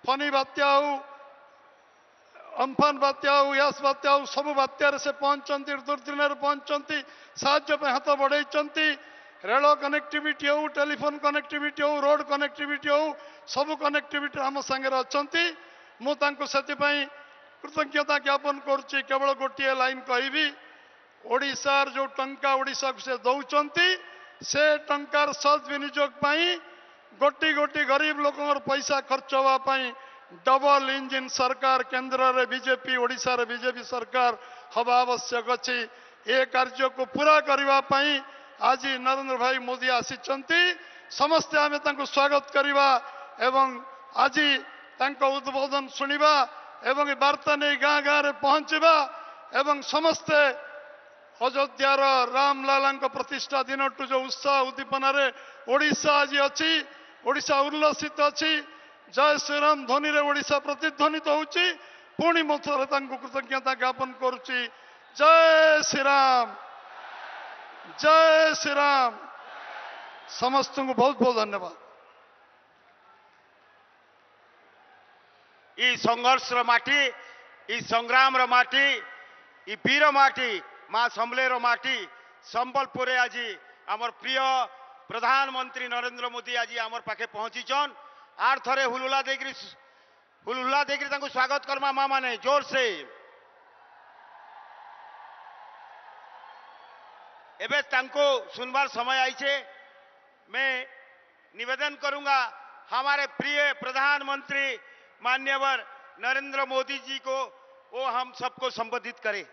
फनी बात्या हो अम्फान बात्या हो यास बात्या हो सब बात्यार से पहुंचती दुर्दिन पहुंचती साहाय्य हाथ बढ़ाई रेल कनेक्टिविटी हो टेलीफोन कनेक्टिविटी हो रोड कनेक्टिविटी हो सब कनेक्टिविटी आम सांगे अच्छा मुझे कृतज्ञता ज्ञापन करुच्ची केवल गोटे लाइन कहबी ओडिशार जो टंका ओडिशा को से दौरान से टंकार सद्विनियोग गोटी गोटी गरीब लोकर पैसा खर्च होगापाई डबल इंजिन सरकार केंद्र रे बीजेपी ओडिशा रे बीजेपी सरकार हवा आवश्यक अच्छी ये कार्य को पूरा करने आज नरेंद्र भाई मोदी आसिचंती समस्ते आमे तांको स्वागत करिबा एवं आज तांको उद्बोधन सुनिबा एवं वार्ता नहीं गाँ गाँ रे पहुंचबा एवं समस्ते अयोध्यार रामलाल प्रतिष्ठा दिन जो उत्साह उद्दीपन ओडिशा आज अच्छी ओडिशा उल्लसित अच्छी जय श्रीराम ध्वनि रे ओडिशा प्रतिध्वनित होउची पुणी मथरे तांको कृतज्ञता ज्ञापन करुच्ची जय श्रीराम समस्त को बहुत बहुत धन्यवाद ई संघर्ष माटी ई संग्राम माटी ई वीर माटी माँ सम्बलेर माटी संबलपुर आज आमर प्रिय प्रधानमंत्री नरेंद्र मोदी आज आमर पाखे पहुंचीचन आर थरे हुलुला देकरी स्वागत करमा माँ माने जोर से एबे तांको सुनवार समय आई छे। मैं निवेदन करूंगा हमारे प्रिय प्रधानमंत्री माननीय नरेंद्र मोदी जी को वो हम सबको संबोधित करें।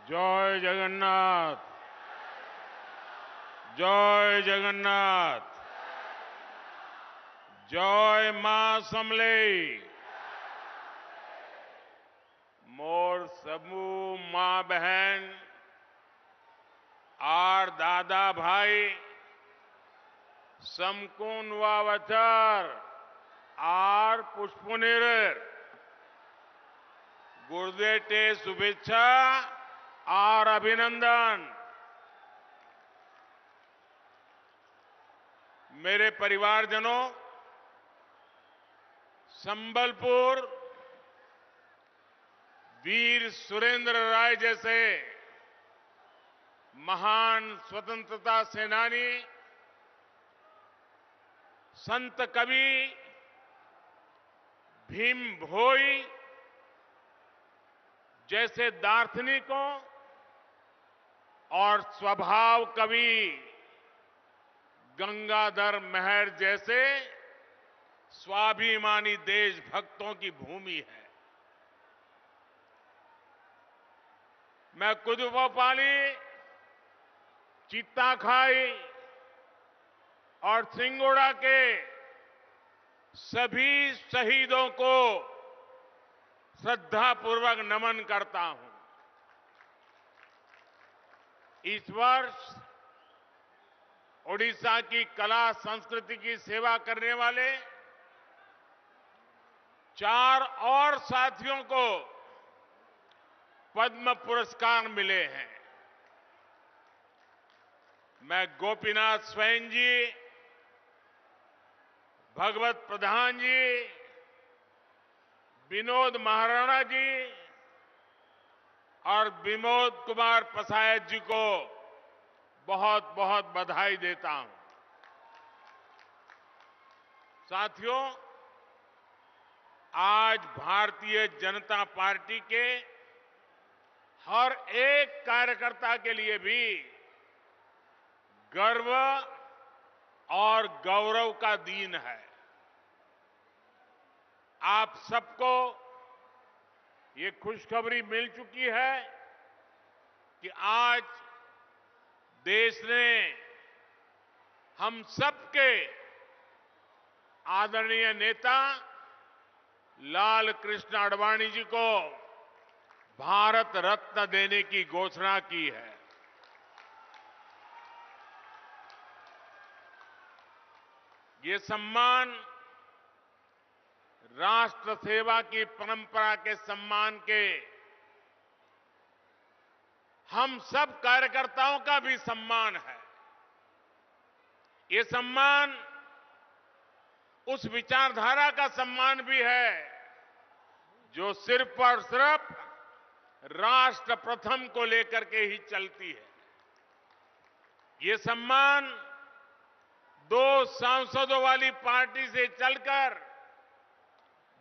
जय जगन्नाथ, जय जगन्नाथ, जय मां समले। मोर समूह मां बहन आर दादा भाई समकुन वावचर आर पुष्पनिर गुरुदेव शुभेच्छा और अभिनंदन। मेरे परिवारजनों, संबलपुर वीर सुरेंद्र राय जैसे महान स्वतंत्रता सेनानी, संत कवि भीम भोई जैसे दार्शनिकों और स्वभाव कवि गंगाधर मेहर जैसे स्वाभिमानी देशभक्तों की भूमि है। मैं कुदुपोपाली, चित्ताखाई और सिंगोड़ा के सभी शहीदों को श्रद्धापूर्वक नमन करता हूं। इस वर्ष ओडिशा की कला संस्कृति की सेवा करने वाले 4 और साथियों को पद्म पुरस्कार मिले हैं। मैं गोपीनाथ स्वयं जी, भगवत प्रधान जी, विनोद महाराणा जी और विनोद कुमार पसायत जी को बहुत बहुत बधाई देता हूं। साथियों, आज भारतीय जनता पार्टी के हर एक कार्यकर्ता के लिए भी गर्व और गौरव का दिन है। आप सबको ये खुशखबरी मिल चुकी है कि आज देश ने हम सबके आदरणीय नेता लाल कृष्ण आडवाणी जी को भारत रत्न देने की घोषणा की है। ये सम्मान राष्ट्र सेवा की परंपरा के सम्मान के हम सब कार्यकर्ताओं का भी सम्मान है। ये सम्मान उस विचारधारा का सम्मान भी है जो सिर्फ और सिर्फ राष्ट्र प्रथम को लेकर के ही चलती है। ये सम्मान 2 सांसदों वाली पार्टी से चलकर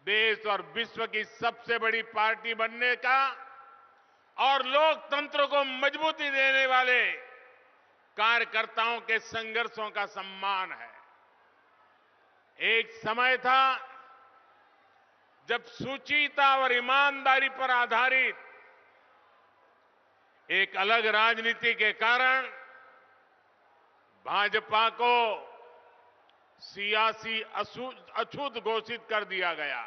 देश और विश्व की सबसे बड़ी पार्टी बनने का और लोकतंत्र को मजबूती देने वाले कार्यकर्ताओं के संघर्षों का सम्मान है। एक समय था जब शुचिता और ईमानदारी पर आधारित एक अलग राजनीति के कारण भाजपा को सियासी अछूत घोषित कर दिया गया।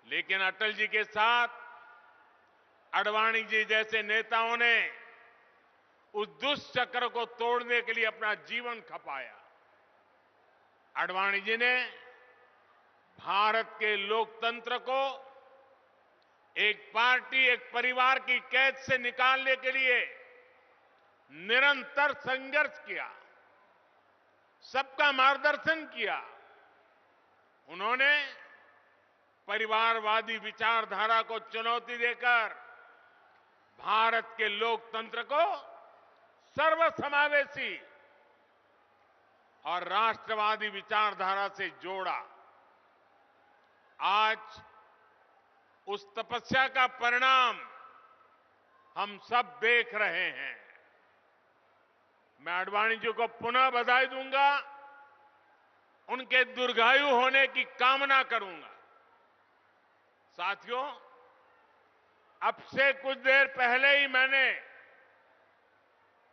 लेकिन अटल जी के साथ आडवाणी जी जैसे नेताओं ने उस दुष्चक्र को तोड़ने के लिए अपना जीवन खपाया। आडवाणी जी ने भारत के लोकतंत्र को एक पार्टी, एक परिवार की कैद से निकालने के लिए निरंतर संघर्ष किया, सबका मार्गदर्शन किया। उन्होंने परिवारवादी विचारधारा को चुनौती देकर भारत के लोकतंत्र को सर्वसमावेशी और राष्ट्रवादी विचारधारा से जोड़ा। आज उस तपस्या का परिणाम हम सब देख रहे हैं। मैं आडवाणी जी को पुनः बधाई दूंगा, उनके दीर्घायु होने की कामना करूंगा। साथियों, अब से कुछ देर पहले ही मैंने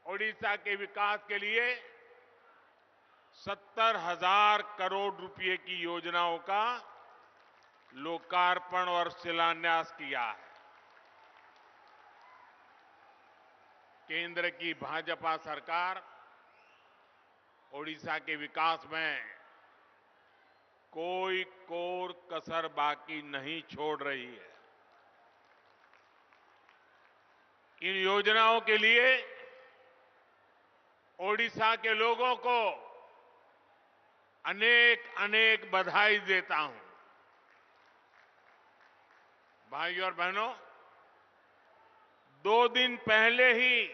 ओडिशा के विकास के लिए 70,000 करोड़ रुपए की योजनाओं का लोकार्पण और शिलान्यास किया है। केंद्र की भाजपा सरकार ओडिशा के विकास में कोई कोर कसर बाकी नहीं छोड़ रही है। इन योजनाओं के लिए ओडिशा के लोगों को अनेक अनेक बधाई देता हूं। भाइयों और बहनों, 2 दिन पहले ही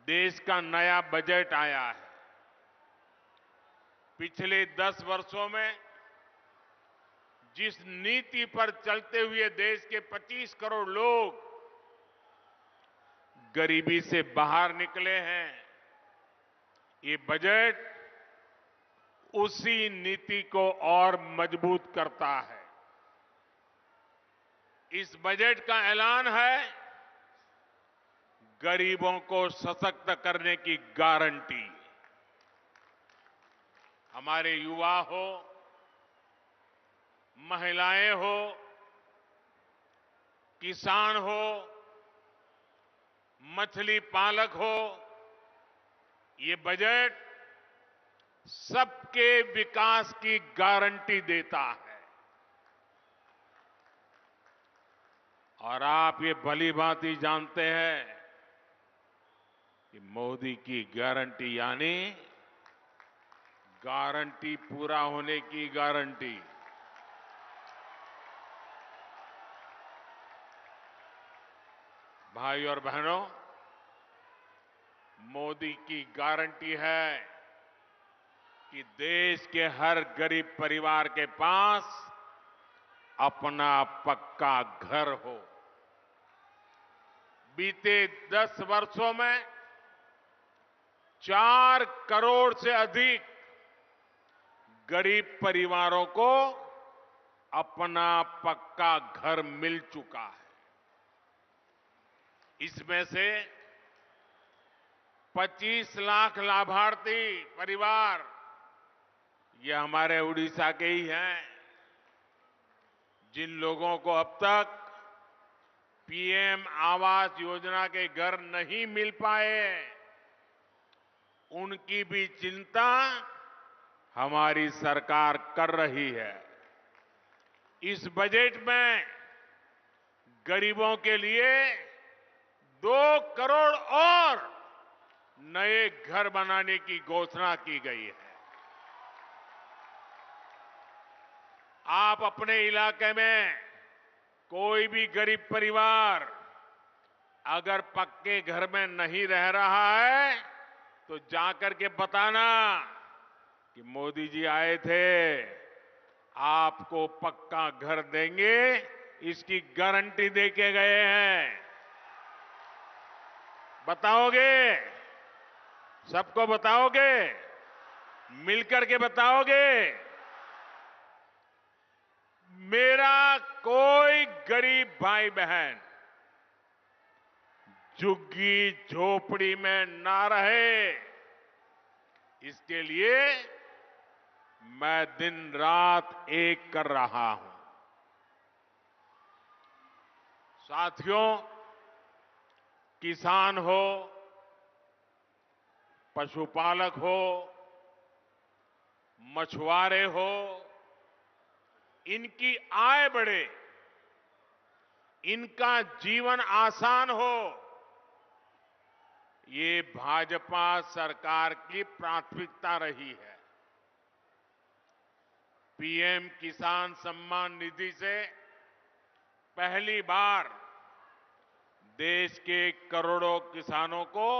देश का नया बजट आया है। पिछले 10 वर्षों में जिस नीति पर चलते हुए देश के 25 करोड़ लोग गरीबी से बाहर निकले हैं, ये बजट उसी नीति को और मजबूत करता है। इस बजट का ऐलान है गरीबों को सशक्त करने की गारंटी। हमारे युवा हो, महिलाएं हो, किसान हो, मछली पालक हो, ये बजट सबके विकास की गारंटी देता है। और आप ये भलीभांति जानते हैं कि मोदी की गारंटी यानी गारंटी पूरा होने की गारंटी। भाई और बहनों, मोदी की गारंटी है कि देश के हर गरीब परिवार के पास अपना पक्का घर हो। बीते 10 वर्षों में 4 करोड़ से अधिक गरीब परिवारों को अपना पक्का घर मिल चुका है। इसमें से 25 लाख लाभार्थी परिवार ये हमारे उड़ीसा के ही हैं, जिन लोगों को अब तक पीएम आवास योजना के घर नहीं मिल पाए, उनकी भी चिंता हमारी सरकार कर रही है। इस बजट में गरीबों के लिए 2 करोड़ और नए घर बनाने की घोषणा की गई है। आप अपने इलाके में कोई भी गरीब परिवार अगर पक्के घर में नहीं रह रहा है तो जाकर के बताना कि मोदी जी आए थे, आपको पक्का घर देंगे, इसकी गारंटी देके गए हैं। बताओगे? सबको बताओगे? मिलकर के बताओगे? मेरा कोई गरीब भाई बहन झुग्गी झोपड़ी में ना रहे, इसके लिए मैं दिन रात एक कर रहा हूं। साथियों, किसान हो, पशुपालक हो, मछुआरे हो, इनकी आय बढ़े, इनका जीवन आसान हो, ये भाजपा सरकार की प्राथमिकता रही है। पीएम किसान सम्मान निधि से पहली बार देश के करोड़ों किसानों को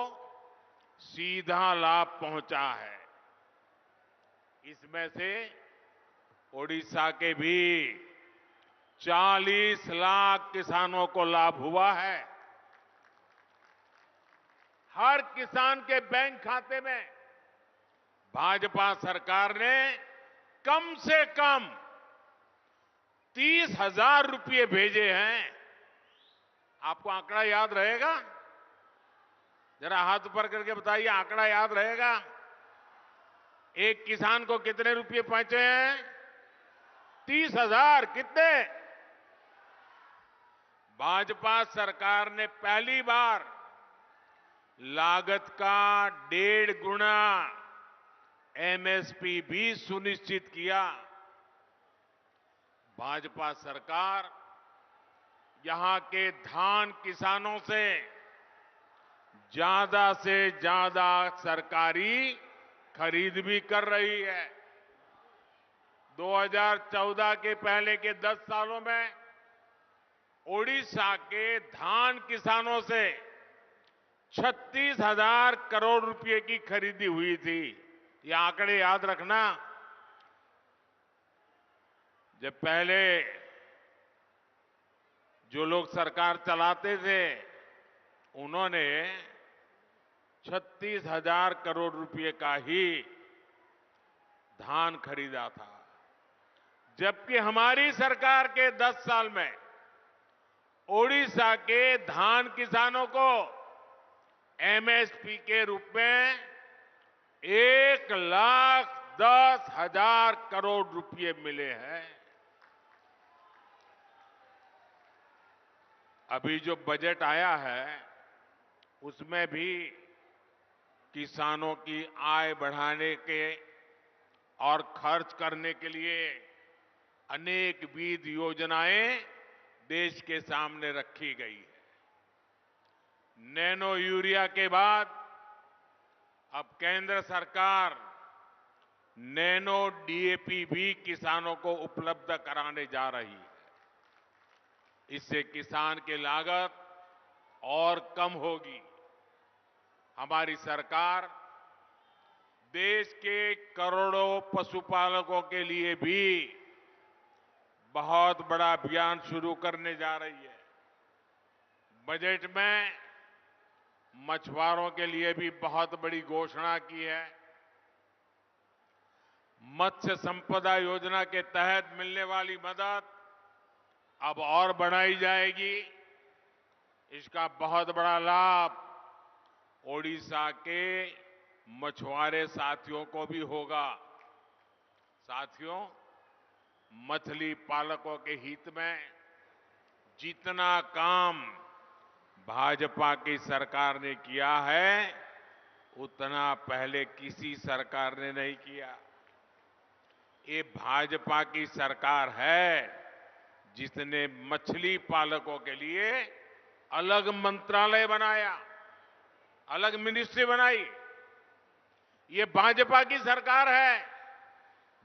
सीधा लाभ पहुंचा है। इसमें से ओडिशा के भी 40 लाख किसानों को लाभ हुआ है। हर किसान के बैंक खाते में भाजपा सरकार ने कम से कम 30,000 रुपये भेजे हैं। आपको आंकड़ा याद रहेगा? जरा हाथ ऊपर करके बताइए, आंकड़ा याद रहेगा? एक किसान को कितने रुपये पहुंचे हैं? 30,000। कितने? भाजपा सरकार ने पहली बार लागत का 1.5 गुना एमएसपी भी सुनिश्चित किया। भाजपा सरकार यहां के धान किसानों से ज्यादा सरकारी खरीद भी कर रही है। 2014 के पहले के 10 सालों में ओडिशा के धान किसानों से 36,000 करोड़ रुपए की खरीदी हुई थी। ये आंकड़े याद रखना। जब पहले जो लोग सरकार चलाते थे उन्होंने 36,000 करोड़ रुपए का ही धान खरीदा था, जबकि हमारी सरकार के 10 साल में ओडिशा के धान किसानों को एमएसपी के रूप में 1,10,000 करोड़ रुपए मिले हैं। अभी जो बजट आया है उसमें भी किसानों की आय बढ़ाने के और खर्च करने के लिए अनेक विविध योजनाएं देश के सामने रखी गई है। नैनो यूरिया के बाद अब केंद्र सरकार नैनो डीएपी भी किसानों को उपलब्ध कराने जा रही है। इससे किसान की लागत और कम होगी। हमारी सरकार देश के करोड़ों पशुपालकों के लिए भी बहुत बड़ा अभियान शुरू करने जा रही है। बजट में मछुआरों के लिए भी बहुत बड़ी घोषणा की है। मत्स्य संपदा योजना के तहत मिलने वाली मदद अब और बढ़ाई जाएगी। इसका बहुत बड़ा लाभ ओडिशा के मछुआरे साथियों को भी होगा। साथियों, मछली पालकों के हित में जितना काम भाजपा की सरकार ने किया है उतना पहले किसी सरकार ने नहीं किया। ये भाजपा की सरकार है जिसने मछली पालकों के लिए अलग मंत्रालय बनाया, अलग मिनिस्ट्री बनाई। ये भाजपा की सरकार है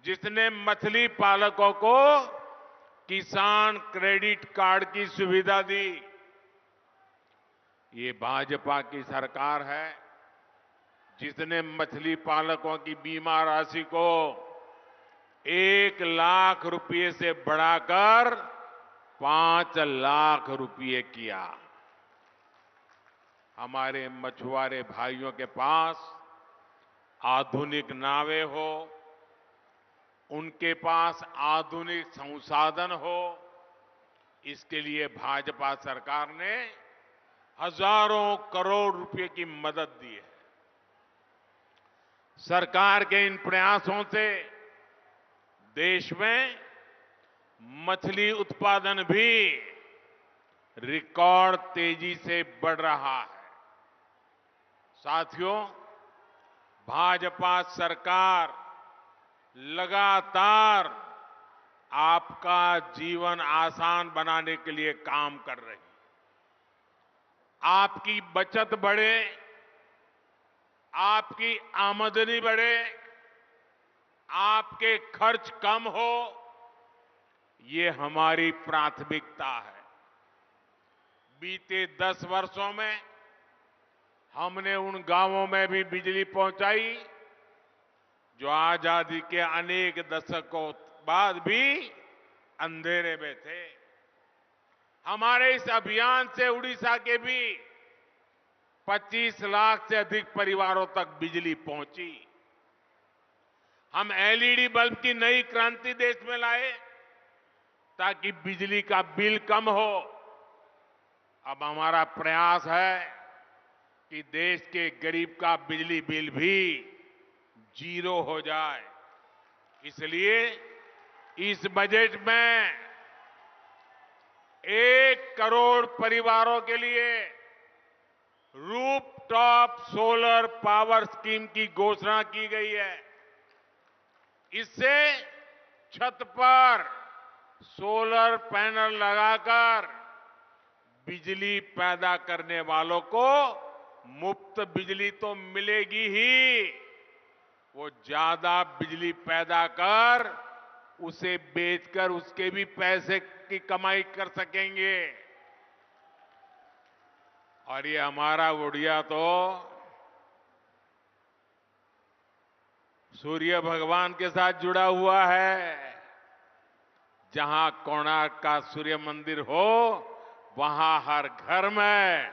जिसने मछली पालकों को किसान क्रेडिट कार्ड की सुविधा दी। ये भाजपा की सरकार है जिसने मछली पालकों की बीमा राशि को 1 लाख रुपए से बढ़ाकर 5 लाख रुपए किया। हमारे मछुआरे भाइयों के पास आधुनिक नावें हो, उनके पास आधुनिक संसाधन हो, इसके लिए भाजपा सरकार ने हजारों करोड़ रुपए की मदद दी है। सरकार के इन प्रयासों से देश में मछली उत्पादन भी रिकॉर्ड तेजी से बढ़ रहा है। साथियों, भाजपा सरकार लगातार आपका जीवन आसान बनाने के लिए काम कर रही है। आपकी बचत बढ़े, आपकी आमदनी बढ़े, आपके खर्च कम हो, ये हमारी प्राथमिकता है। बीते 10 वर्षों में हमने उन गांवों में भी बिजली पहुंचाई जो आजादी के अनेक दशकों बाद भी अंधेरे में थे। हमारे इस अभियान से उड़ीसा के भी 25 लाख से अधिक परिवारों तक बिजली पहुंची। हम एलईडी बल्ब की नई क्रांति देश में लाए ताकि बिजली का बिल कम हो। अब हमारा प्रयास है कि देश के गरीब का बिजली बिल भी 0 हो जाए। इसलिए इस बजट में 1 करोड़ परिवारों के लिए रूफटॉप सोलर पावर स्कीम की घोषणा की गई है। इससे छत पर सोलर पैनल लगाकर बिजली पैदा करने वालों को मुफ्त बिजली तो मिलेगी ही, वो ज्यादा बिजली पैदा कर उसे बेचकर उसके भी पैसे की कमाई कर सकेंगे। और ये हमारा उड़िया तो सूर्य भगवान के साथ जुड़ा हुआ है। जहां कोणार्क का सूर्य मंदिर हो वहां हर घर में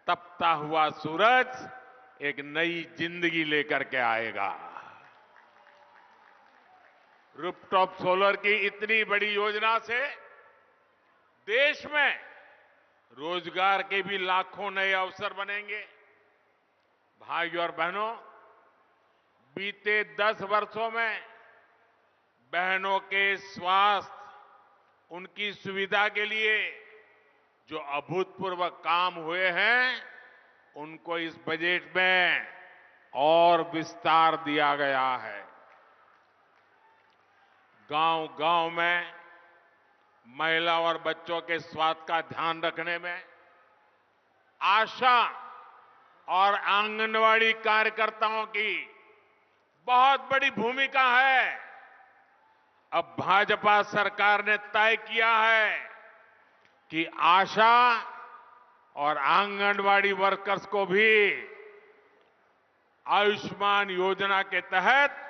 तपता हुआ सूरज एक नई जिंदगी लेकर के आएगा। रूफटॉप सोलर की इतनी बड़ी योजना से देश में रोजगार के भी लाखों नए अवसर बनेंगे। भाइयों और बहनों, बीते 10 वर्षों में बहनों के स्वास्थ्य, उनकी सुविधा के लिए जो अभूतपूर्व काम हुए हैं, उनको इस बजट में और विस्तार दिया गया है। गांव-गांव में महिला और बच्चों के स्वास्थ्य का ध्यान रखने में आशा और आंगनवाड़ी कार्यकर्ताओं की बहुत बड़ी भूमिका है। अब भाजपा सरकार ने तय किया है कि आशा और आंगनवाड़ी वर्कर्स को भी आयुष्मान योजना के तहत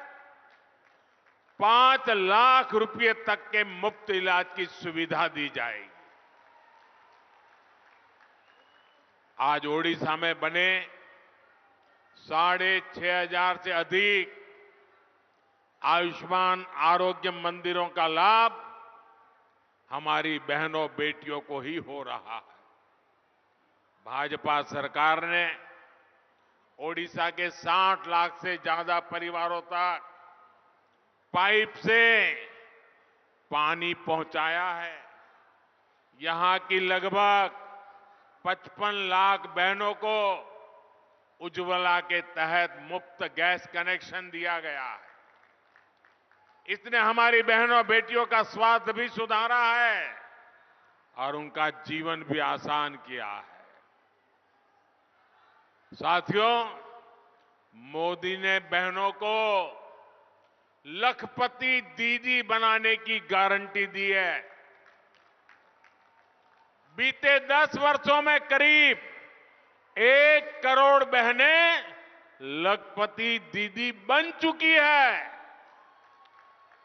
5 लाख रुपए तक के मुफ्त इलाज की सुविधा दी जाएगी। आज ओडिशा में बने 6,500 से अधिक आयुष्मान आरोग्य मंदिरों का लाभ हमारी बहनों बेटियों को ही हो रहा है। भाजपा सरकार ने ओडिशा के 60 लाख से ज्यादा परिवारों तक पाइप से पानी पहुंचाया है। यहां की लगभग 55 लाख बहनों को उज्ज्वला के तहत मुफ्त गैस कनेक्शन दिया गया है। इसने हमारी बहनों बेटियों का स्वास्थ्य भी सुधारा है और उनका जीवन भी आसान किया है। साथियों, मोदी ने बहनों को लखपति दीदी बनाने की गारंटी दी है। बीते 10 वर्षों में करीब 1 करोड़ बहनें लखपति दीदी बन चुकी है।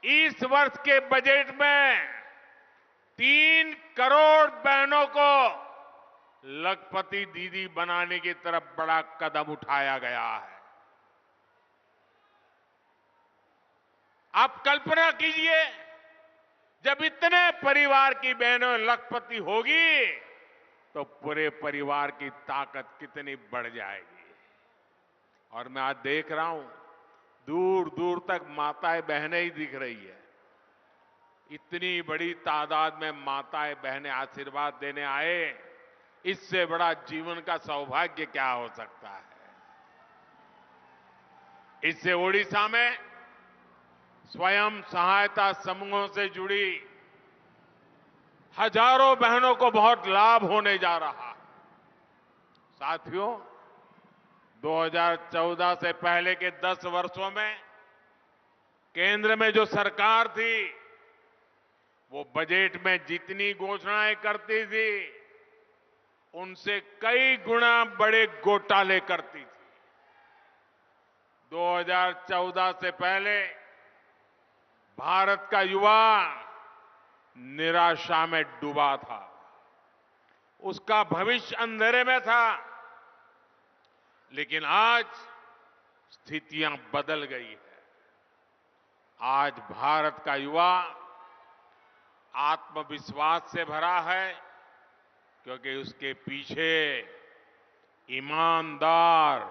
इस वर्ष के बजट में 3 करोड़ बहनों को लखपति दीदी बनाने की तरफ बड़ा कदम उठाया गया है। आप कल्पना कीजिए, जब इतने परिवार की बहनों लखपति होगी तो पूरे परिवार की ताकत कितनी बढ़ जाएगी। और मैं आज देख रहा हूं दूर दूर तक माताएं बहनें ही दिख रही है। इतनी बड़ी तादाद में माताएं बहनें आशीर्वाद देने आए, इससे बड़ा जीवन का सौभाग्य क्या हो सकता है। इससे ओडिशा में स्वयं सहायता समूहों से जुड़ी हजारों बहनों को बहुत लाभ होने जा रहा है। साथियों, 2014 से पहले के 10 वर्षों में केंद्र में जो सरकार थी, वो बजट में जितनी घोषणाएं करती थी, उनसे कई गुना बड़े घोटाले करती थी। 2014 से पहले भारत का युवा निराशा में डूबा था, उसका भविष्य अंधेरे में था। लेकिन आज स्थितियां बदल गई है। आज भारत का युवा आत्मविश्वास से भरा है, क्योंकि उसके पीछे ईमानदार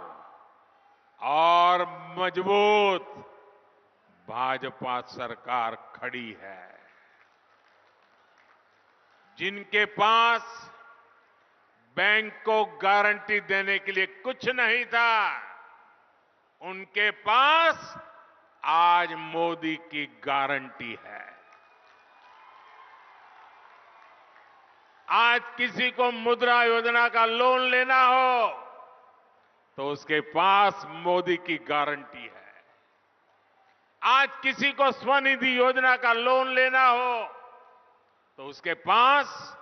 और मजबूत भाजपा सरकार खड़ी है। जिनके पास बैंक को गारंटी देने के लिए कुछ नहीं था, उनके पास आज मोदी की गारंटी है। आज किसी को मुद्रा योजना का लोन लेना हो तो उसके पास मोदी की गारंटी है। आज किसी को स्वनिधि योजना का लोन लेना हो तो उसके पास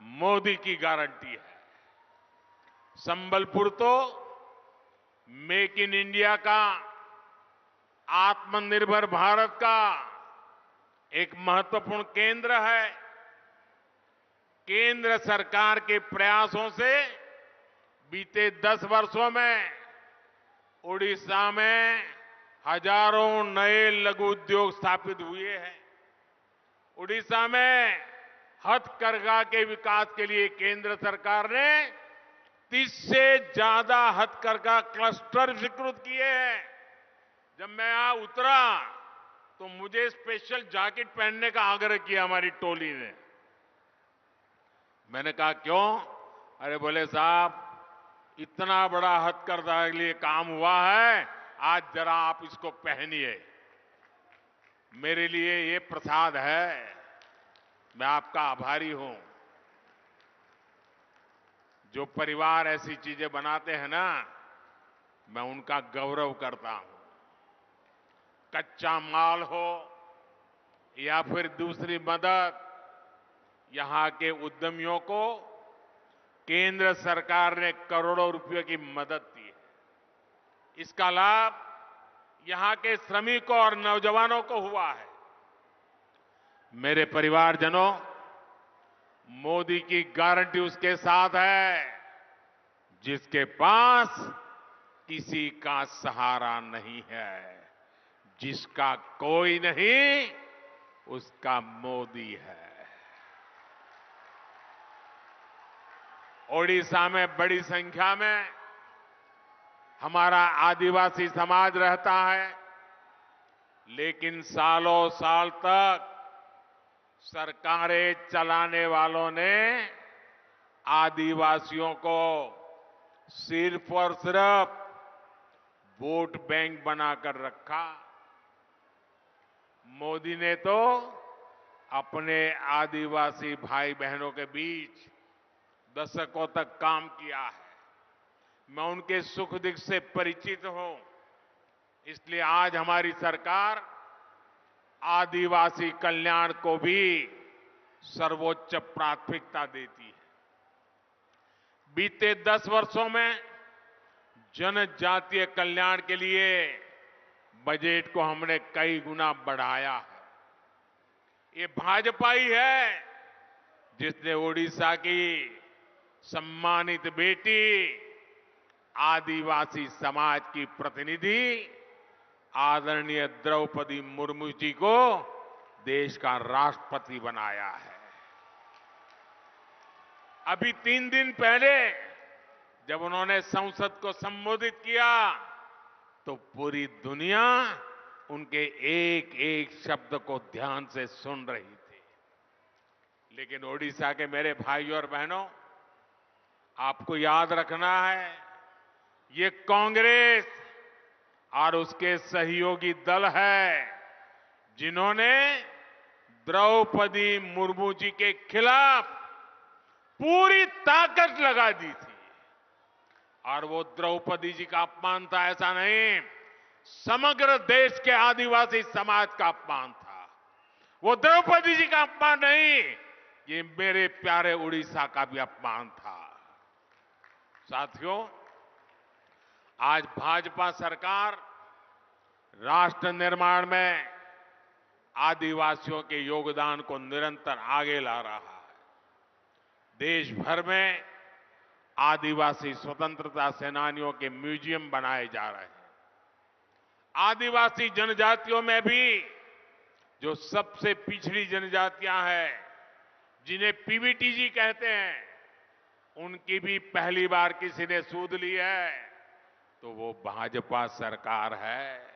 मोदी की गारंटी है। संबलपुर तो मेक इन इंडिया का, आत्मनिर्भर भारत का एक महत्वपूर्ण केंद्र है। केंद्र सरकार के प्रयासों से बीते 10 वर्षों में उड़ीसा में हजारों नए लघु उद्योग स्थापित हुए हैं। उड़ीसा में हथकरघा के विकास के लिए केंद्र सरकार ने 30 से ज्यादा हथकरघा क्लस्टर स्वीकृत किए हैं। जब मैं यहां उतरा तो मुझे स्पेशल जैकेट पहनने का आग्रह किया हमारी टोली ने। मैंने कहा क्यों? अरे बोले साहब, इतना बड़ा हथकरघा के लिए काम हुआ है, आज जरा आप इसको पहनिए। मेरे लिए ये प्रसाद है, मैं आपका आभारी हूं। जो परिवार ऐसी चीजें बनाते हैं ना, मैं उनका गौरव करता हूं। कच्चा माल हो या फिर दूसरी मदद, यहां के उद्यमियों को केंद्र सरकार ने करोड़ों रुपए की मदद दी है। इसका लाभ यहां के श्रमिकों और नौजवानों को हुआ है। मेरे परिवारजनों, मोदी की गारंटी उसके साथ है जिसके पास किसी का सहारा नहीं है। जिसका कोई नहीं, उसका मोदी है। ओडिशा में बड़ी संख्या में हमारा आदिवासी समाज रहता है, लेकिन सालों साल तक सरकारें चलाने वालों ने आदिवासियों को सिर्फ और सिर्फ वोट बैंक बनाकर रखा। मोदी ने तो अपने आदिवासी भाई बहनों के बीच दशकों तक काम किया है। मैं उनके सुख दुख से परिचित हूं, इसलिए आज हमारी सरकार आदिवासी कल्याण को भी सर्वोच्च प्राथमिकता देती है। बीते 10 वर्षों में जनजातीय कल्याण के लिए बजट को हमने कई गुना बढ़ाया है। ये भाजपा ही है जिसने ओडिशा की सम्मानित बेटी आदिवासी समाज की प्रतिनिधि आदरणीय द्रौपदी मुर्मू जी को देश का राष्ट्रपति बनाया है। अभी 3 दिन पहले जब उन्होंने संसद को संबोधित किया तो पूरी दुनिया उनके एक एक शब्द को ध्यान से सुन रही थी। लेकिन ओडिशा के मेरे भाइयों और बहनों, आपको याद रखना है, ये कांग्रेस और उसके सहयोगी दल है जिन्होंने द्रौपदी मुर्मू जी के खिलाफ पूरी ताकत लगा दी थी। और वो द्रौपदी जी का अपमान था ऐसा नहीं, समग्र देश के आदिवासी समाज का अपमान था। वो द्रौपदी जी का अपमान नहीं, ये मेरे प्यारे उड़ीसा का भी अपमान था। साथियों, आज भाजपा सरकार राष्ट्र निर्माण में आदिवासियों के योगदान को निरंतर आगे ला रहा है। देश भर में आदिवासी स्वतंत्रता सेनानियों के म्यूजियम बनाए जा रहे हैं। आदिवासी जनजातियों में भी जो सबसे पिछड़ी जनजातियां हैं, जिन्हें पीवीटीजी कहते हैं, उनकी भी पहली बार किसी ने सूद ली है तो वो भाजपा सरकार है।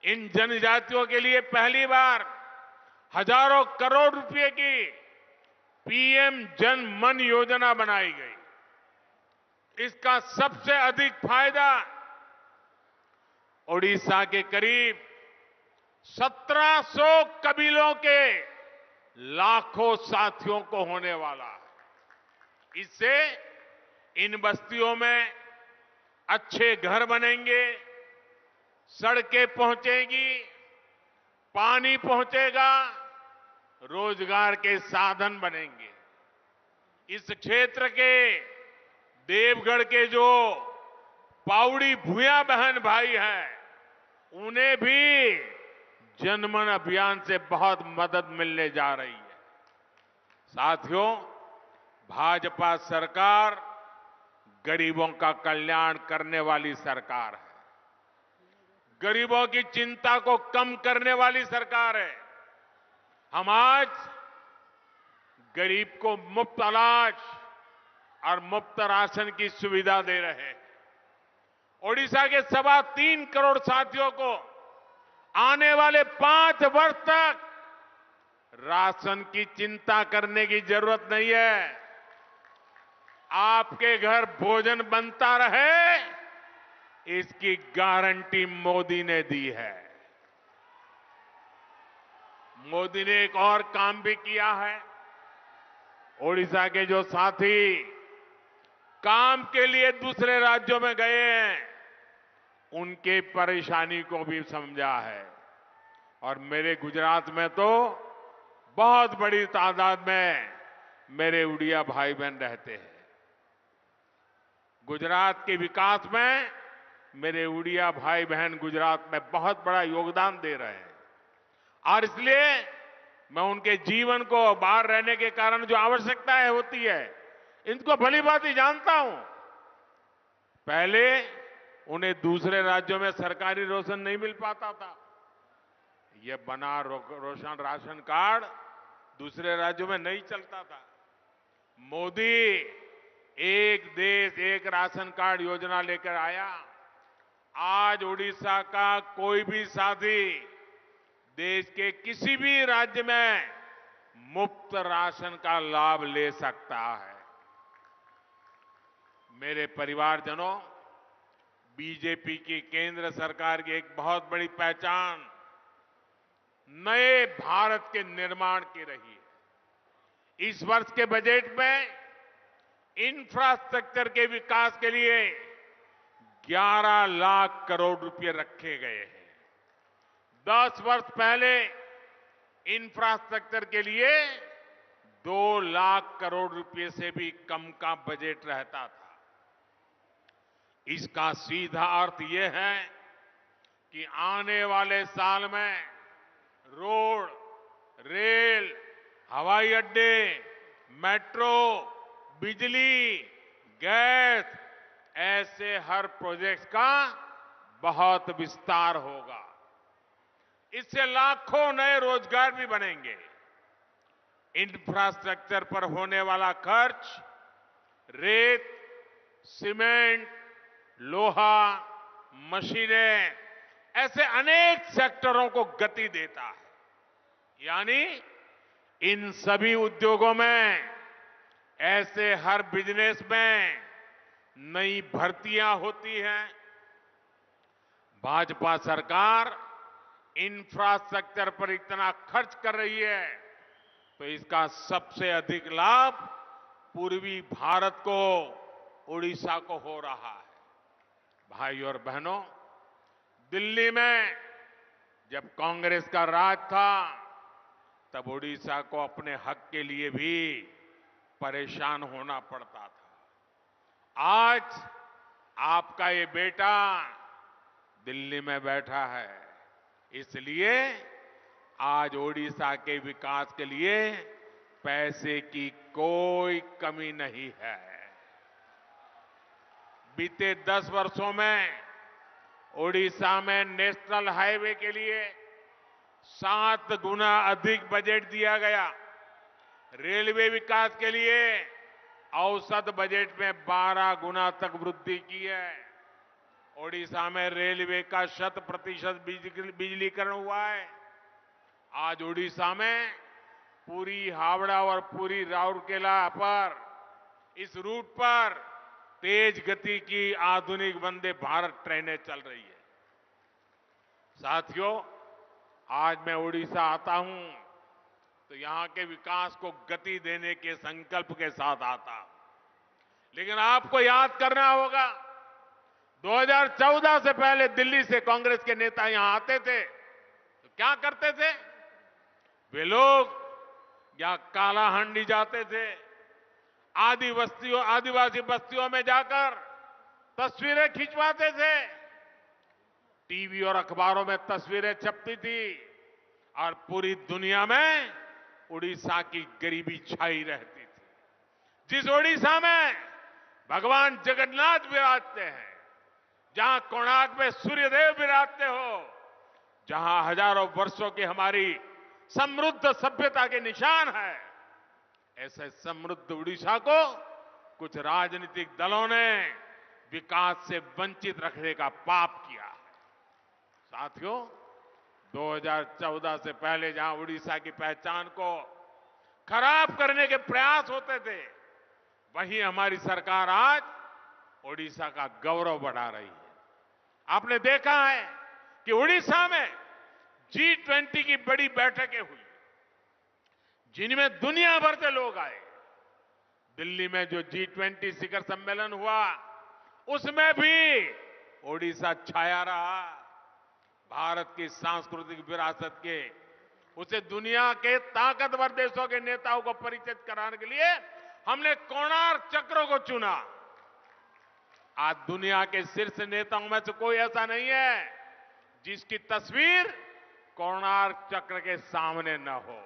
इन जनजातियों के लिए पहली बार हजारों करोड़ रुपए की पीएम जन मन योजना बनाई गई। इसका सबसे अधिक फायदा ओडिशा के करीब 1700 कबीलों के लाखों साथियों को होने वाला है। इससे इन बस्तियों में अच्छे घर बनेंगे, सड़कें पहुंचेगी, पानी पहुंचेगा, रोजगार के साधन बनेंगे। इस क्षेत्र के देवगढ़ के जो पाउड़ी भूया बहन भाई हैं, उन्हें भी जनमन अभियान से बहुत मदद मिलने जा रही है। साथियों, भाजपा सरकार गरीबों का कल्याण करने वाली सरकार है। गरीबों की चिंता को कम करने वाली सरकार है। हम आज गरीब को मुफ्त अनाज और मुफ्त राशन की सुविधा दे रहे हैं। ओडिशा के 3.25 करोड़ साथियों को आने वाले 5 वर्ष तक राशन की चिंता करने की जरूरत नहीं है। आपके घर भोजन बनता रहे, इसकी गारंटी मोदी ने दी है। मोदी ने एक और काम भी किया है। ओडिशा के जो साथी काम के लिए दूसरे राज्यों में गए हैं, उनके परेशानी को भी समझा है। और मेरे गुजरात में तो बहुत बड़ी तादाद में मेरे उड़िया भाई बहन रहते हैं। गुजरात के विकास में मेरे उड़िया भाई बहन गुजरात में बहुत बड़ा योगदान दे रहे हैं। और इसलिए मैं उनके जीवन को बाहर रहने के कारण जो आवश्यकताएं होती है, इनको भली भांति जानता हूं। पहले उन्हें दूसरे राज्यों में सरकारी राशन नहीं मिल पाता था। ये बना रोशन राशन कार्ड दूसरे राज्यों में नहीं चलता था। मोदी एक देश एक राशन कार्ड योजना लेकर आया। आज ओडिशा का कोई भी साथी देश के किसी भी राज्य में मुफ्त राशन का लाभ ले सकता है। मेरे परिवारजनों, बीजेपी की केंद्र सरकार की एक बहुत बड़ी पहचान नए भारत के निर्माण की रही है। इस वर्ष के बजट में इंफ्रास्ट्रक्चर के विकास के लिए 11 लाख करोड़ रुपए रखे गए हैं। 10 वर्ष पहले इंफ्रास्ट्रक्चर के लिए 2 लाख करोड़ रुपए से भी कम का बजट रहता था। इसका सीधा अर्थ यह है कि आने वाले साल में रोड, रेल, हवाई अड्डे, मेट्रो, बिजली, गैस, ऐसे हर प्रोजेक्ट का बहुत विस्तार होगा। इससे लाखों नए रोजगार भी बनेंगे। इंफ्रास्ट्रक्चर पर होने वाला खर्च रेत, सीमेंट, लोहा, मशीनें, ऐसे अनेक सेक्टरों को गति देता है। यानी इन सभी उद्योगों में, ऐसे हर बिजनेस में नई भर्तियां होती हैं। भाजपा सरकार इंफ्रास्ट्रक्चर पर इतना खर्च कर रही है, तो इसका सबसे अधिक लाभ पूर्वी भारत को, ओडिशा को हो रहा है। भाई और बहनों, दिल्ली में जब कांग्रेस का राज था, तब ओडिशा को अपने हक के लिए भी परेशान होना पड़ता था। आज आपका ये बेटा दिल्ली में बैठा है, इसलिए आज ओडिशा के विकास के लिए पैसे की कोई कमी नहीं है। बीते 10 वर्षों में ओडिशा में नेशनल हाईवे के लिए 7 गुना अधिक बजट दिया गया। रेलवे विकास के लिए औसत बजट में 12 गुना तक वृद्धि की है। ओडिशा में रेलवे का 100% बिजलीकरण हुआ है। आज ओडिशा में पूरी हावड़ा और पूरी राउरकेला पर इस रूट पर तेज गति की आधुनिक वंदे भारत ट्रेनें चल रही है। साथियों, आज मैं ओडिशा आता हूं तो यहां के विकास को गति देने के संकल्प के साथ आता हूं। लेकिन आपको याद करना होगा, 2014 से पहले दिल्ली से कांग्रेस के नेता यहां आते थे तो क्या करते थे? वे लोग यहां कालाहांडी जाते थे, आदिवासी बस्तियों में जाकर तस्वीरें खिंचवाते थे। टीवी और अखबारों में तस्वीरें छपती थी और पूरी दुनिया में उड़ीसा की गरीबी छाई रहती थी। जिस ओडिशा में भगवान जगन्नाथ विराजते हैं, जहां कोणार्क में सूर्यदेव विराजते हो, जहां हजारों वर्षों की हमारी समृद्ध सभ्यता के निशान है, ऐसे समृद्ध उड़ीसा को कुछ राजनीतिक दलों ने विकास से वंचित रखने का पाप किया है। साथियों, 2014 से पहले जहां उड़ीसा की पहचान को खराब करने के प्रयास होते थे, वहीं हमारी सरकार आज ओडिशा का गौरव बढ़ा रही है। आपने देखा है कि उड़ीसा में G20 की बड़ी बैठकें हुई, जिनमें दुनिया भर से लोग आए। दिल्ली में जो G20 शिखर सम्मेलन हुआ, उसमें भी ओडिशा छाया रहा। भारत की सांस्कृतिक विरासत के उसे दुनिया के ताकतवर देशों के नेताओं को परिचित कराने के लिए हमने कोणार्क चक्र को चुना। आज दुनिया के शीर्ष नेताओं में से कोई ऐसा नहीं है जिसकी तस्वीर कोणार्क चक्र के सामने न हो।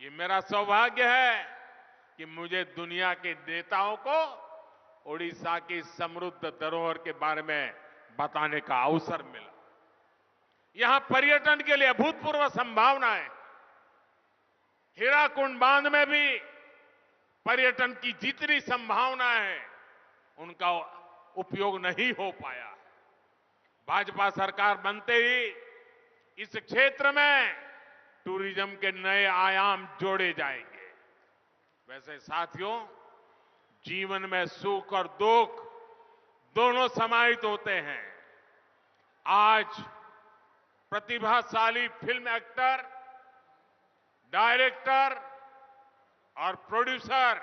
ये मेरा सौभाग्य है कि मुझे दुनिया के नेताओं को ओडिशा की समृद्ध धरोहर के बारे में बताने का अवसर मिला। यहां पर्यटन के लिए अभूतपूर्व संभावनाएं, हीराकुंड बांध में भी पर्यटन की जितनी संभावनाएं हैं, उनका उपयोग नहीं हो पाया। भाजपा सरकार बनते ही इस क्षेत्र में टूरिज्म के नए आयाम जोड़े जाएंगे। वैसे साथियों, जीवन में सुख और दुख दोनों समाहित होते हैं। आज प्रतिभाशाली फिल्म एक्टर, डायरेक्टर और प्रोड्यूसर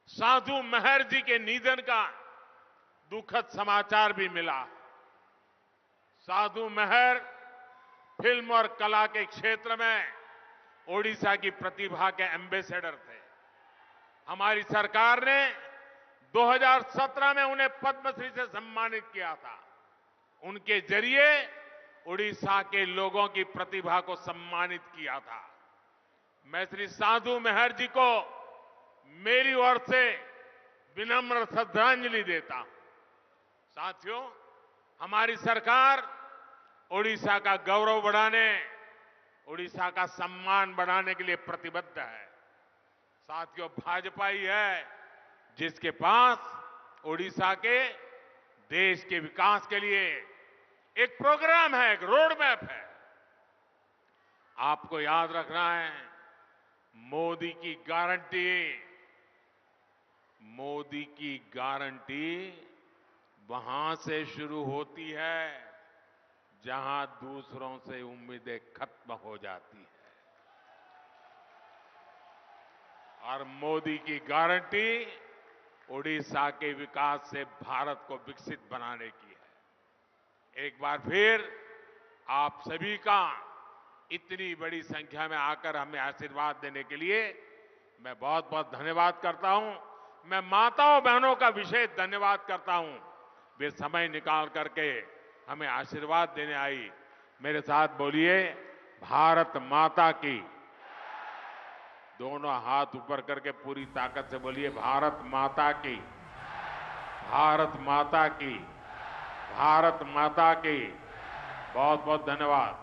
साधु मेहर जी के निधन का दुखद समाचार भी मिला। साधु मेहर फिल्म और कला के क्षेत्र में ओडिशा की प्रतिभा के एम्बेसडर थे। हमारी सरकार ने 2017 में उन्हें पद्मश्री से सम्मानित किया था। उनके जरिए ओडिशा के लोगों की प्रतिभा को सम्मानित किया था। मैं श्री साधु मेहर जी को मेरी ओर से विनम्र श्रद्धांजलि देता हूं। साथियों, हमारी सरकार ओडिशा का गौरव बढ़ाने, ओडिशा का सम्मान बढ़ाने के लिए प्रतिबद्ध है। साथियों, भाजपा ही है जिसके पास ओडिशा के देश के विकास के लिए एक प्रोग्राम है, एक रोड मैप है। आपको याद रखना है, मोदी की गारंटी वहां से शुरू होती है जहां दूसरों से उम्मीदें खत्म हो जाती है, और मोदी की गारंटी ओडिशा के विकास से भारत को विकसित बनाने की है। एक बार फिर आप सभी का इतनी बड़ी संख्या में आकर हमें आशीर्वाद देने के लिए मैं बहुत बहुत धन्यवाद करता हूं। मैं माताओं बहनों का विशेष धन्यवाद करता हूं। वे समय निकाल करके हमें आशीर्वाद देने आई। मेरे साथ बोलिए, भारत माता की। दोनों हाथ ऊपर करके पूरी ताकत से बोलिए, भारत माता की, भारत माता की, भारत माता की। बहुत बहुत धन्यवाद।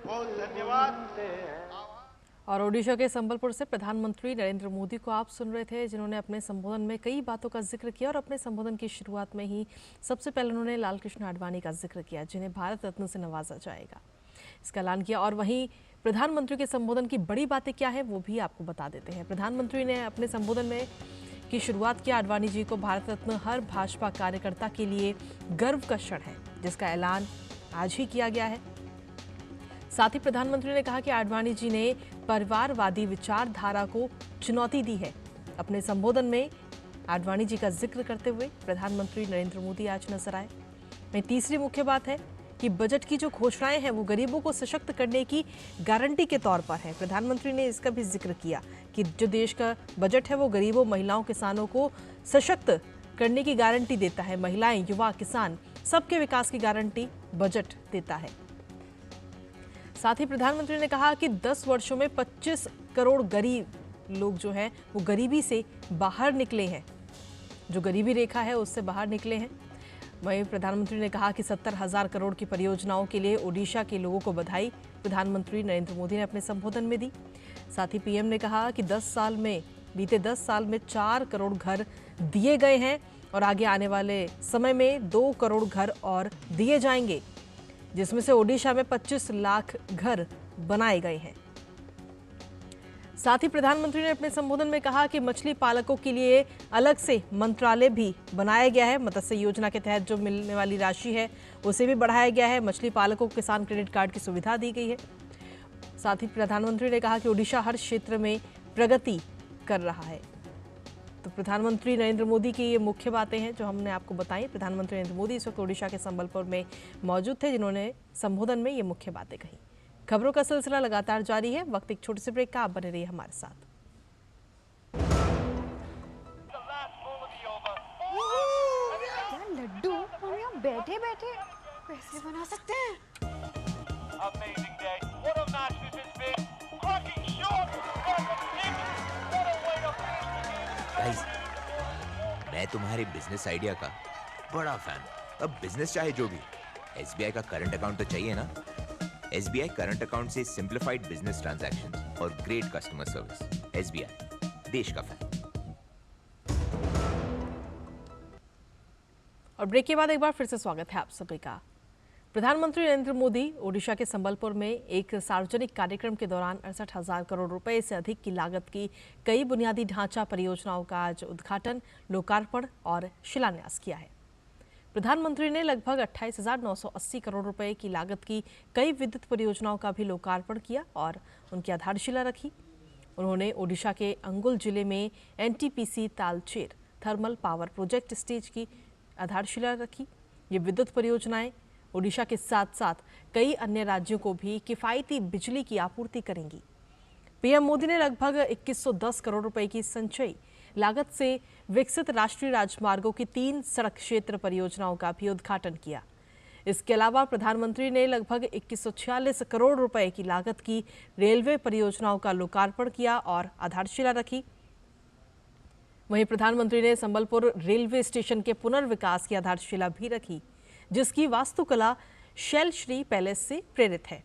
बहुत धन्यवाद। और ओडिशा के संबलपुर से प्रधानमंत्री नरेंद्र मोदी को आप सुन रहे थे, जिन्होंने अपने संबोधन में कई बातों का जिक्र किया। और अपने संबोधन की शुरुआत में ही सबसे पहले उन्होंने लाल कृष्ण आडवाणी का जिक्र किया, जिन्हें भारत रत्न से नवाजा जाएगा, इसका ऐलान किया। और वहीं प्रधानमंत्री के संबोधन की बड़ी बातें क्या है वो भी आपको बता देते हैं। प्रधानमंत्री ने अपने संबोधन में की शुरुआत किया, आडवाणी जी को भारत रत्न हर भाजपा कार्यकर्ता के लिए गर्व का क्षण है, जिसका ऐलान आज ही किया गया है। साथ ही प्रधानमंत्री ने कहा कि आडवाणी जी ने परिवारवादी विचारधारा को चुनौती दी है। अपने संबोधन में आडवाणी जी का जिक्र करते हुए प्रधानमंत्री नरेंद्र मोदी आज नजर आए। वहीं तीसरी मुख्य बात है कि बजट की जो घोषणाएं हैं वो गरीबों को सशक्त करने की गारंटी के तौर पर है। प्रधानमंत्री ने इसका भी जिक्र किया कि जो देश का बजट है वो गरीबों, महिलाओं, किसानों को सशक्त करने की गारंटी देता है। महिलाएं, युवा, किसान सबके विकास की गारंटी बजट देता है। साथ ही प्रधानमंत्री ने कहा कि 10 वर्षों में 25 करोड़ गरीब लोग जो हैं वो गरीबी से बाहर निकले हैं, जो गरीबी रेखा है उससे बाहर निकले हैं। वहीं प्रधानमंत्री ने कहा कि 70,000 करोड़ की परियोजनाओं के लिए ओडिशा के लोगों को बधाई प्रधानमंत्री नरेंद्र मोदी ने अपने संबोधन में दी। साथ ही पीएम ने कहा कि बीते 10 साल में 4 करोड़ घर दिए गए हैं और आगे आने वाले समय में 2 करोड़ घर और दिए जाएंगे, जिसमें से ओडिशा में 25 लाख घर बनाए गए हैं। साथ ही प्रधानमंत्री ने अपने संबोधन में कहा कि मछली पालकों के लिए अलग से मंत्रालय भी बनाया गया है। मत्स्य योजना के तहत जो मिलने वाली राशि है उसे भी बढ़ाया गया है। मछली पालकों को किसान क्रेडिट कार्ड की सुविधा दी गई है। साथ ही प्रधानमंत्री ने कहा कि ओडिशा हर क्षेत्र में प्रगति कर रहा है। तो प्रधानमंत्री नरेंद्र मोदी की ये मुख्य बातें हैं जो हमने आपको बताई। प्रधानमंत्री नरेंद्र मोदी इस वक्त ओडिशा के संबलपुर में मौजूद थे, जिन्होंने संबोधन में ये मुख्य बातें कही। खबरों का सिलसिला लगातार जारी है। वक्त एक छोटे से ब्रेक का, आप बने रहिए हमारे साथ। क्या लड्डू हम यहाँ बैठे बैठे पैसे बना सकते हैं। गाइस, मैं तुम्हारे बिजनेस आइडिया का बड़ा फैन हूं। अब बिजनेस चाहे जो भी, एसबीआई का करंट अकाउंट तो चाहिए ना। एसबीआई करंट अकाउंट से सिंप्लीफाइड बिजनेस ट्रांजैक्शंस और ग्रेट कस्टमर सर्विस। एसबीआई, देश का फैन। और ब्रेक के बाद एक बार फिर से स्वागत है आप सभी का। प्रधानमंत्री नरेंद्र मोदी ओडिशा के संबलपुर में एक सार्वजनिक कार्यक्रम के दौरान 68,000 करोड़ रुपए से अधिक की लागत की कई बुनियादी ढांचा परियोजनाओं का आज उद्घाटन, लोकार्पण और शिलान्यास किया है। प्रधानमंत्री ने लगभग 28,980 करोड़ रुपए की लागत की कई विद्युत परियोजनाओं का भी लोकार्पण किया और उनकी आधारशिला रखी। उन्होंने ओडिशा के अंगुल जिले में NTPC Talcher thermal power project stage की आधारशिला रखी। ये विद्युत परियोजनाएं ओडिशा के साथ साथ कई अन्य राज्यों को भी किफायती बिजली की आपूर्ति करेंगी। पीएम मोदी ने लगभग 2110 करोड़ रुपए की संचयी लागत से विकसित राष्ट्रीय राजमार्गों की 3 सड़क क्षेत्र परियोजनाओं का भी उद्घाटन किया। इसके अलावा प्रधानमंत्री ने लगभग 2146 करोड़ रुपए की लागत की रेलवे परियोजनाओं का लोकार्पण किया और आधारशिला रखी। वहीं प्रधानमंत्री ने संबलपुर रेलवे स्टेशन के पुनर्विकास की आधारशिला भी रखी, जिसकी वास्तुकला शैलश्री पैलेस से प्रेरित है।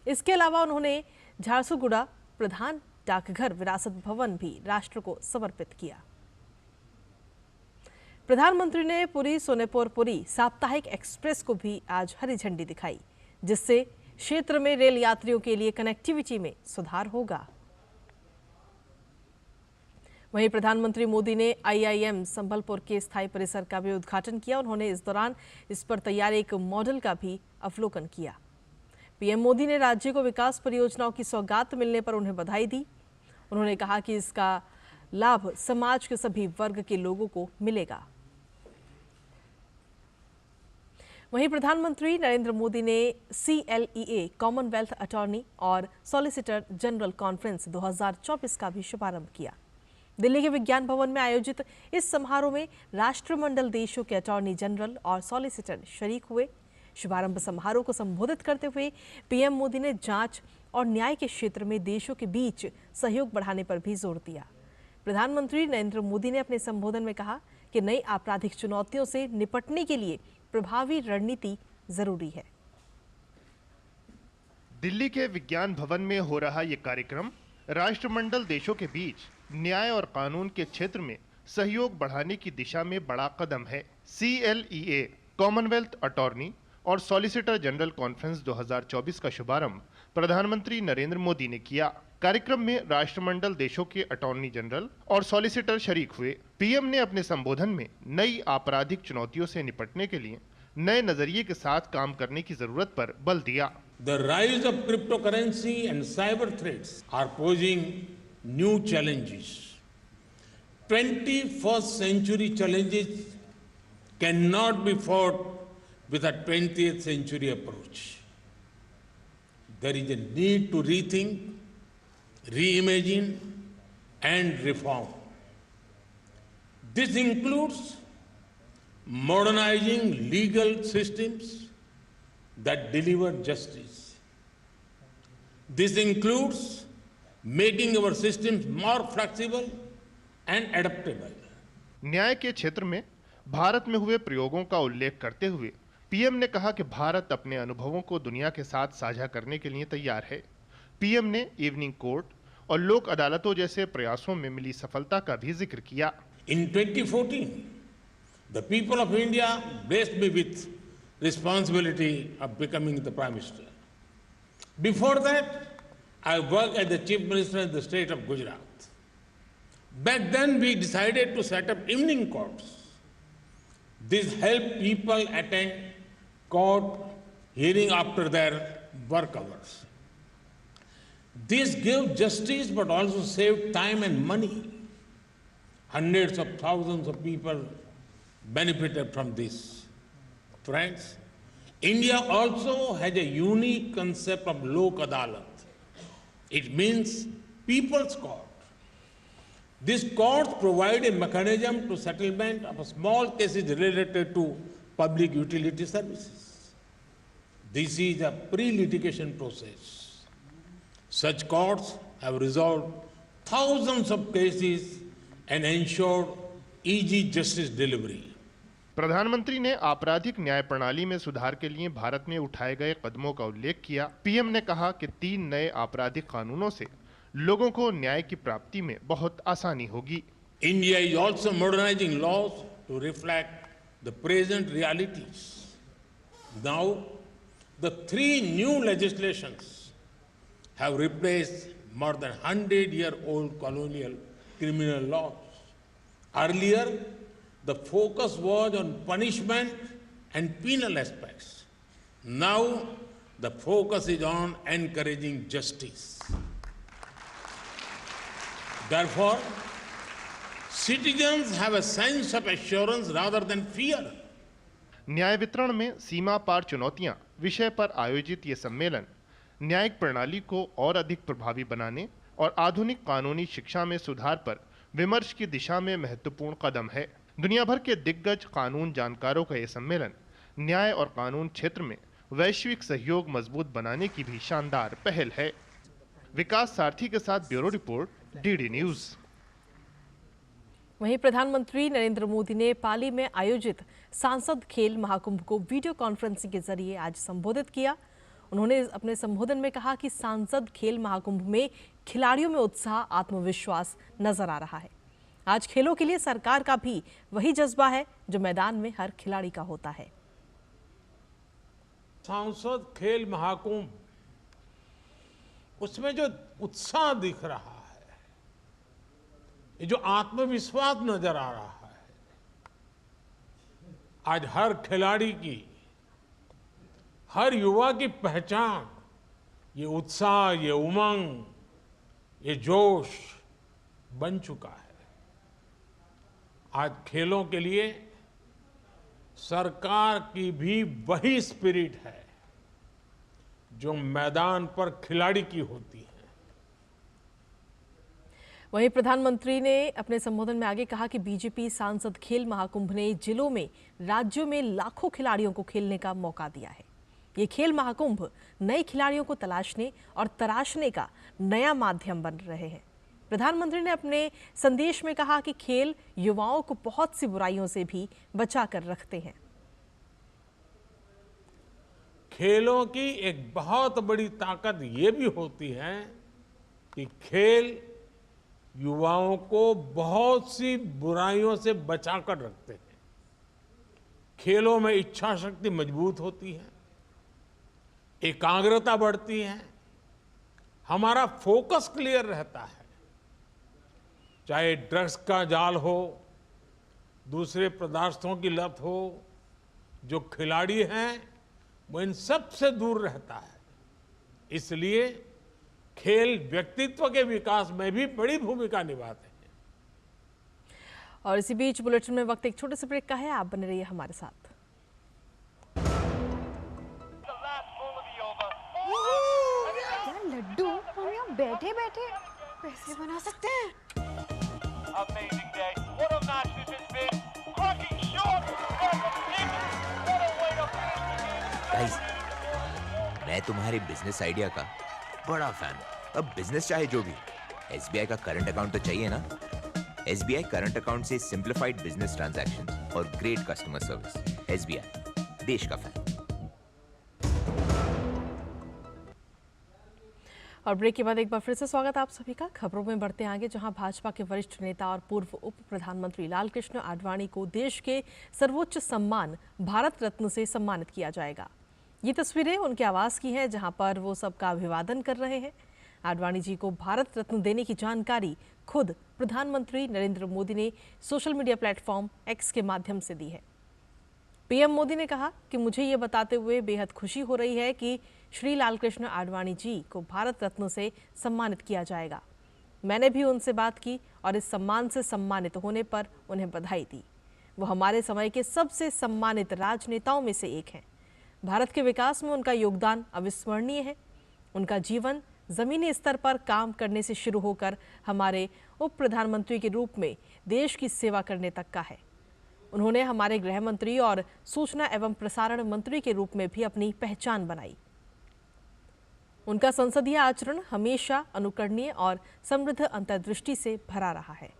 इसके अलावा उन्होंने झारसुगुड़ा प्रधान डाकघर विरासत भवन भी राष्ट्र को समर्पित किया। प्रधानमंत्री ने पुरी सोनेपुर पुरी साप्ताहिक एक्सप्रेस को भी आज हरी झंडी दिखाई, जिससे क्षेत्र में रेल यात्रियों के लिए कनेक्टिविटी में सुधार होगा। वहीं प्रधानमंत्री मोदी ने IIM संबलपुर के स्थायी परिसर का भी उद्घाटन किया। उन्होंने इस दौरान इस पर तैयार एक मॉडल का भी अवलोकन किया। पीएम मोदी ने राज्य को विकास परियोजनाओं की सौगात मिलने पर उन्हें बधाई दी। उन्होंने कहा कि इसका लाभ समाज के सभी वर्ग के लोगों को मिलेगा। वहीं प्रधानमंत्री नरेंद्र मोदी ने CLEA कॉमनवेल्थ अटॉर्नी और सॉलिसिटर जनरल कॉन्फ्रेंस 2024 का भी शुभारंभ किया। दिल्ली के विज्ञान भवन में आयोजित इस समारोह में राष्ट्रमंडल देशों के अटॉर्नी जनरल और सॉलिसिटर शरीक हुए। शुभारंभ समारोह को संबोधित करते हुए पीएम मोदी ने जांच और न्याय के क्षेत्र में देशों के बीच सहयोग बढ़ाने पर भी जोर दिया। प्रधानमंत्री नरेंद्र मोदी ने अपने संबोधन में कहा कि नई आपराधिक चुनौतियों से निपटने के लिए प्रभावी रणनीति जरूरी है। दिल्ली के विज्ञान भवन में हो रहा ये कार्यक्रम राष्ट्रमंडल देशों के बीच न्याय और कानून के क्षेत्र में सहयोग बढ़ाने की दिशा में बड़ा कदम है। CLEA कॉमनवेल्थ अटॉर्नी और सॉलिसिटर जनरल कॉन्फ्रेंस 2024 का शुभारंभ प्रधानमंत्री नरेंद्र मोदी ने किया। कार्यक्रम में राष्ट्रमंडल देशों के अटॉर्नी जनरल और सॉलिसिटर शरीक हुए। पीएम ने अपने संबोधन में नई आपराधिक चुनौतियों से निपटने के लिए नए नजरिए के साथ काम करने की जरूरत पर बल दिया। The rise of cryptocurrency and cyber threats are posing new challenges. 21st century challenges cannot be fought with a 20th century approach. There is a need to rethink, reimagine and reform. This includes modernizing legal systems that deliver justice. This includes making our systems more flexible and adaptable. न्याय के क्षेत्र में भारत में हुए प्रयोगों का उल्लेख करते हुए पीएम ने कहा कि भारत अपने अनुभवों को दुनिया के साथ साझा करने के लिए तैयार है। पीएम ने इवनिंग कोर्ट और लोक अदालतों जैसे प्रयासों में मिली सफलता का भी जिक्र किया। In 2014, the people of India blessed me with responsibility of becoming the Prime Minister. Before that, I worked as the Chief Minister in the state of Gujarat. Back then, we decided to set up evening courts. This helped people attend court hearing after their work hours. This gave justice but also saved time and money. Hundreds of thousands of people benefited from this. Friends, India also has a unique concept of Lok Adalat. It means people's court. These courts provide a mechanism to settlement of small cases related to public utility services. This is a pre-litigation process. Such courts have resolved thousands of cases and ensured easy justice delivery. प्रधानमंत्री ने आपराधिक न्याय प्रणाली में सुधार के लिए भारत में उठाए गए कदमों का उल्लेख किया। पीएम ने कहा कि 3 नए आपराधिक कानूनों से लोगों को न्याय की प्राप्ति में बहुत आसानी होगी। India is also modernizing laws to reflect the present realities. Now, the 3 new legislations have replaced more than 100-year-old colonial criminal laws. Earlier, the focus was on punishment and penal aspects. Now, the focus is on encouraging justice. Therefore, citizens have a sense of assurance rather than fear. न्याय वितरण में सीमा पार चुनौतियां विषय पर आयोजित ये सम्मेलन न्यायिक प्रणाली को और अधिक प्रभावी बनाने और आधुनिक कानूनी शिक्षा में सुधार पर विमर्श की दिशा में महत्वपूर्ण कदम है। दुनिया भर के दिग्गज कानून जानकारों का यह सम्मेलन न्याय और कानून क्षेत्र में वैश्विक सहयोग मजबूत बनाने की भी शानदार पहल है। विकास सारथी के साथ ब्यूरो रिपोर्ट, डीडी न्यूज। वहीं प्रधानमंत्री नरेंद्र मोदी ने पाली में आयोजित सांसद खेल महाकुंभ को वीडियो कॉन्फ्रेंसिंग के जरिए आज संबोधित किया। उन्होंने अपने संबोधन में कहा कि सांसद खेल महाकुंभ में खिलाड़ियों में उत्साह, आत्मविश्वास नजर आ रहा है। आज खेलों के लिए सरकार का भी वही जज्बा है जो मैदान में हर खिलाड़ी का होता है। सांसद खेल महाकुंभ, उसमें जो उत्साह दिख रहा है, ये जो आत्मविश्वास नजर आ रहा है, आज हर खिलाड़ी की, हर युवा की पहचान, ये उत्साह, ये उमंग, ये जोश बन चुका है। आज खेलों के लिए सरकार की भी वही स्पिरिट है जो मैदान पर खिलाड़ी की होती है। वहीं प्रधानमंत्री ने अपने संबोधन में आगे कहा कि बीजेपी सांसद खेल महाकुंभ ने जिलों में, राज्यों में लाखों खिलाड़ियों को खेलने का मौका दिया है। ये खेल महाकुंभ नए खिलाड़ियों को तलाशने और तराशने का नया माध्यम बन रहे हैं। प्रधानमंत्री ने अपने संदेश में कहा कि खेल युवाओं को बहुत सी बुराइयों से भी बचा कर रखते हैं। खेलों की एक बहुत बड़ी ताकत ये भी होती है कि खेल युवाओं को बहुत सी बुराइयों से बचाकर रखते हैं। खेलों में इच्छा शक्ति मजबूत होती है, एकाग्रता बढ़ती है, हमारा फोकस क्लियर रहता है। चाहे ड्रग्स का जाल हो, दूसरे पदार्थों की लत हो, जो खिलाड़ी हैं वो इन सब से दूर रहता है। इसलिए खेल व्यक्तित्व के विकास में भी बड़ी भूमिका निभाते हैं। और इसी बीच बुलेटिन में वक्त एक छोटे से ब्रेक का है, आप बने रहिए हमारे साथ। क्या लड्डू हम यहाँ बैठे बैठे पैसे बना सकते हैं? गाइस, मैं तुम्हारे बिजनेस आइडिया का बड़ा फैन हूं। अब बिजनेस चाहे जो भी, एसबीआई का करंट अकाउंट तो चाहिए ना। एसबीआई करंट अकाउंट से सिंप्लीफाइड बिजनेस ट्रांजैक्शंस और ग्रेट कस्टमर सर्विस। एसबीआई, देश का फैन। और ब्रेक के बाद एक बार फिर से स्वागत आप सभी का। खबरों में बढ़ते हैं आगे, जहां भाजपा के वरिष्ठ नेता और पूर्व उप प्रधानमंत्री लालकृष्ण आडवाणी को देश के सर्वोच्च सम्मान भारत रत्न से सम्मानित किया जाएगा। ये तस्वीरें उनके आवास की हैं, जहां पर वो सबका अभिवादन कर रहे हैं। आडवाणी जी को भारत रत्न देने की जानकारी खुद प्रधानमंत्री नरेंद्र मोदी ने सोशल मीडिया प्लेटफॉर्म एक्स के माध्यम से दी है। पीएम मोदी ने कहा कि मुझे ये बताते हुए बेहद खुशी हो रही है कि श्री लालकृष्ण आडवाणी जी को भारत रत्न से सम्मानित किया जाएगा। मैंने भी उनसे बात की और इस सम्मान से सम्मानित होने पर उन्हें बधाई दी। वो हमारे समय के सबसे सम्मानित राजनेताओं में से एक हैं। भारत के विकास में उनका योगदान अविस्मरणीय है। उनका जीवन जमीनी स्तर पर काम करने से शुरू होकर हमारे उप प्रधानमंत्री के रूप में देश की सेवा करने तक का है। उन्होंने हमारे गृह मंत्री और सूचना एवं प्रसारण मंत्री के रूप में भी अपनी पहचान बनाई। उनका संसदीय आचरण हमेशा अनुकरणीय और समृद्ध अंतर्दृष्टि से भरा रहा है।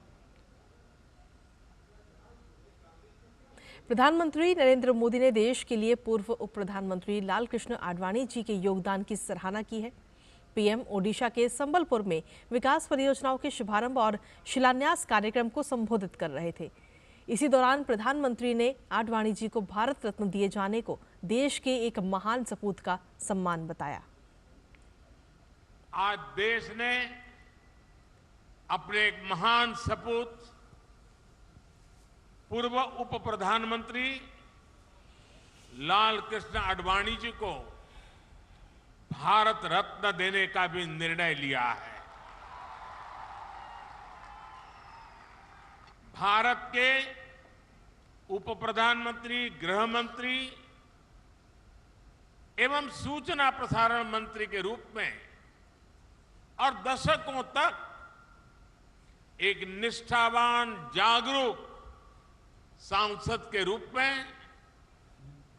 प्रधानमंत्री नरेंद्र मोदी ने देश के लिए पूर्व उप प्रधानमंत्री लालकृष्ण आडवाणी जी के योगदान की सराहना की है। पीएम ओडिशा के संबलपुर में विकास परियोजनाओं के शुभारंभ और शिलान्यास कार्यक्रम को संबोधित कर रहे थे। इसी दौरान प्रधानमंत्री ने आडवाणी जी को भारत रत्न दिए जाने को देश के एक महान सपूत का सम्मान बताया। आज देश ने अपने एक महान सपूत पूर्व उप प्रधानमंत्री लालकृष्ण आडवाणी जी को भारत रत्न देने का भी निर्णय लिया है। भारत के उप प्रधानमंत्री, गृह मंत्री एवं सूचना प्रसारण मंत्री के रूप में और दशकों तक एक निष्ठावान, जागरूक सांसद के रूप में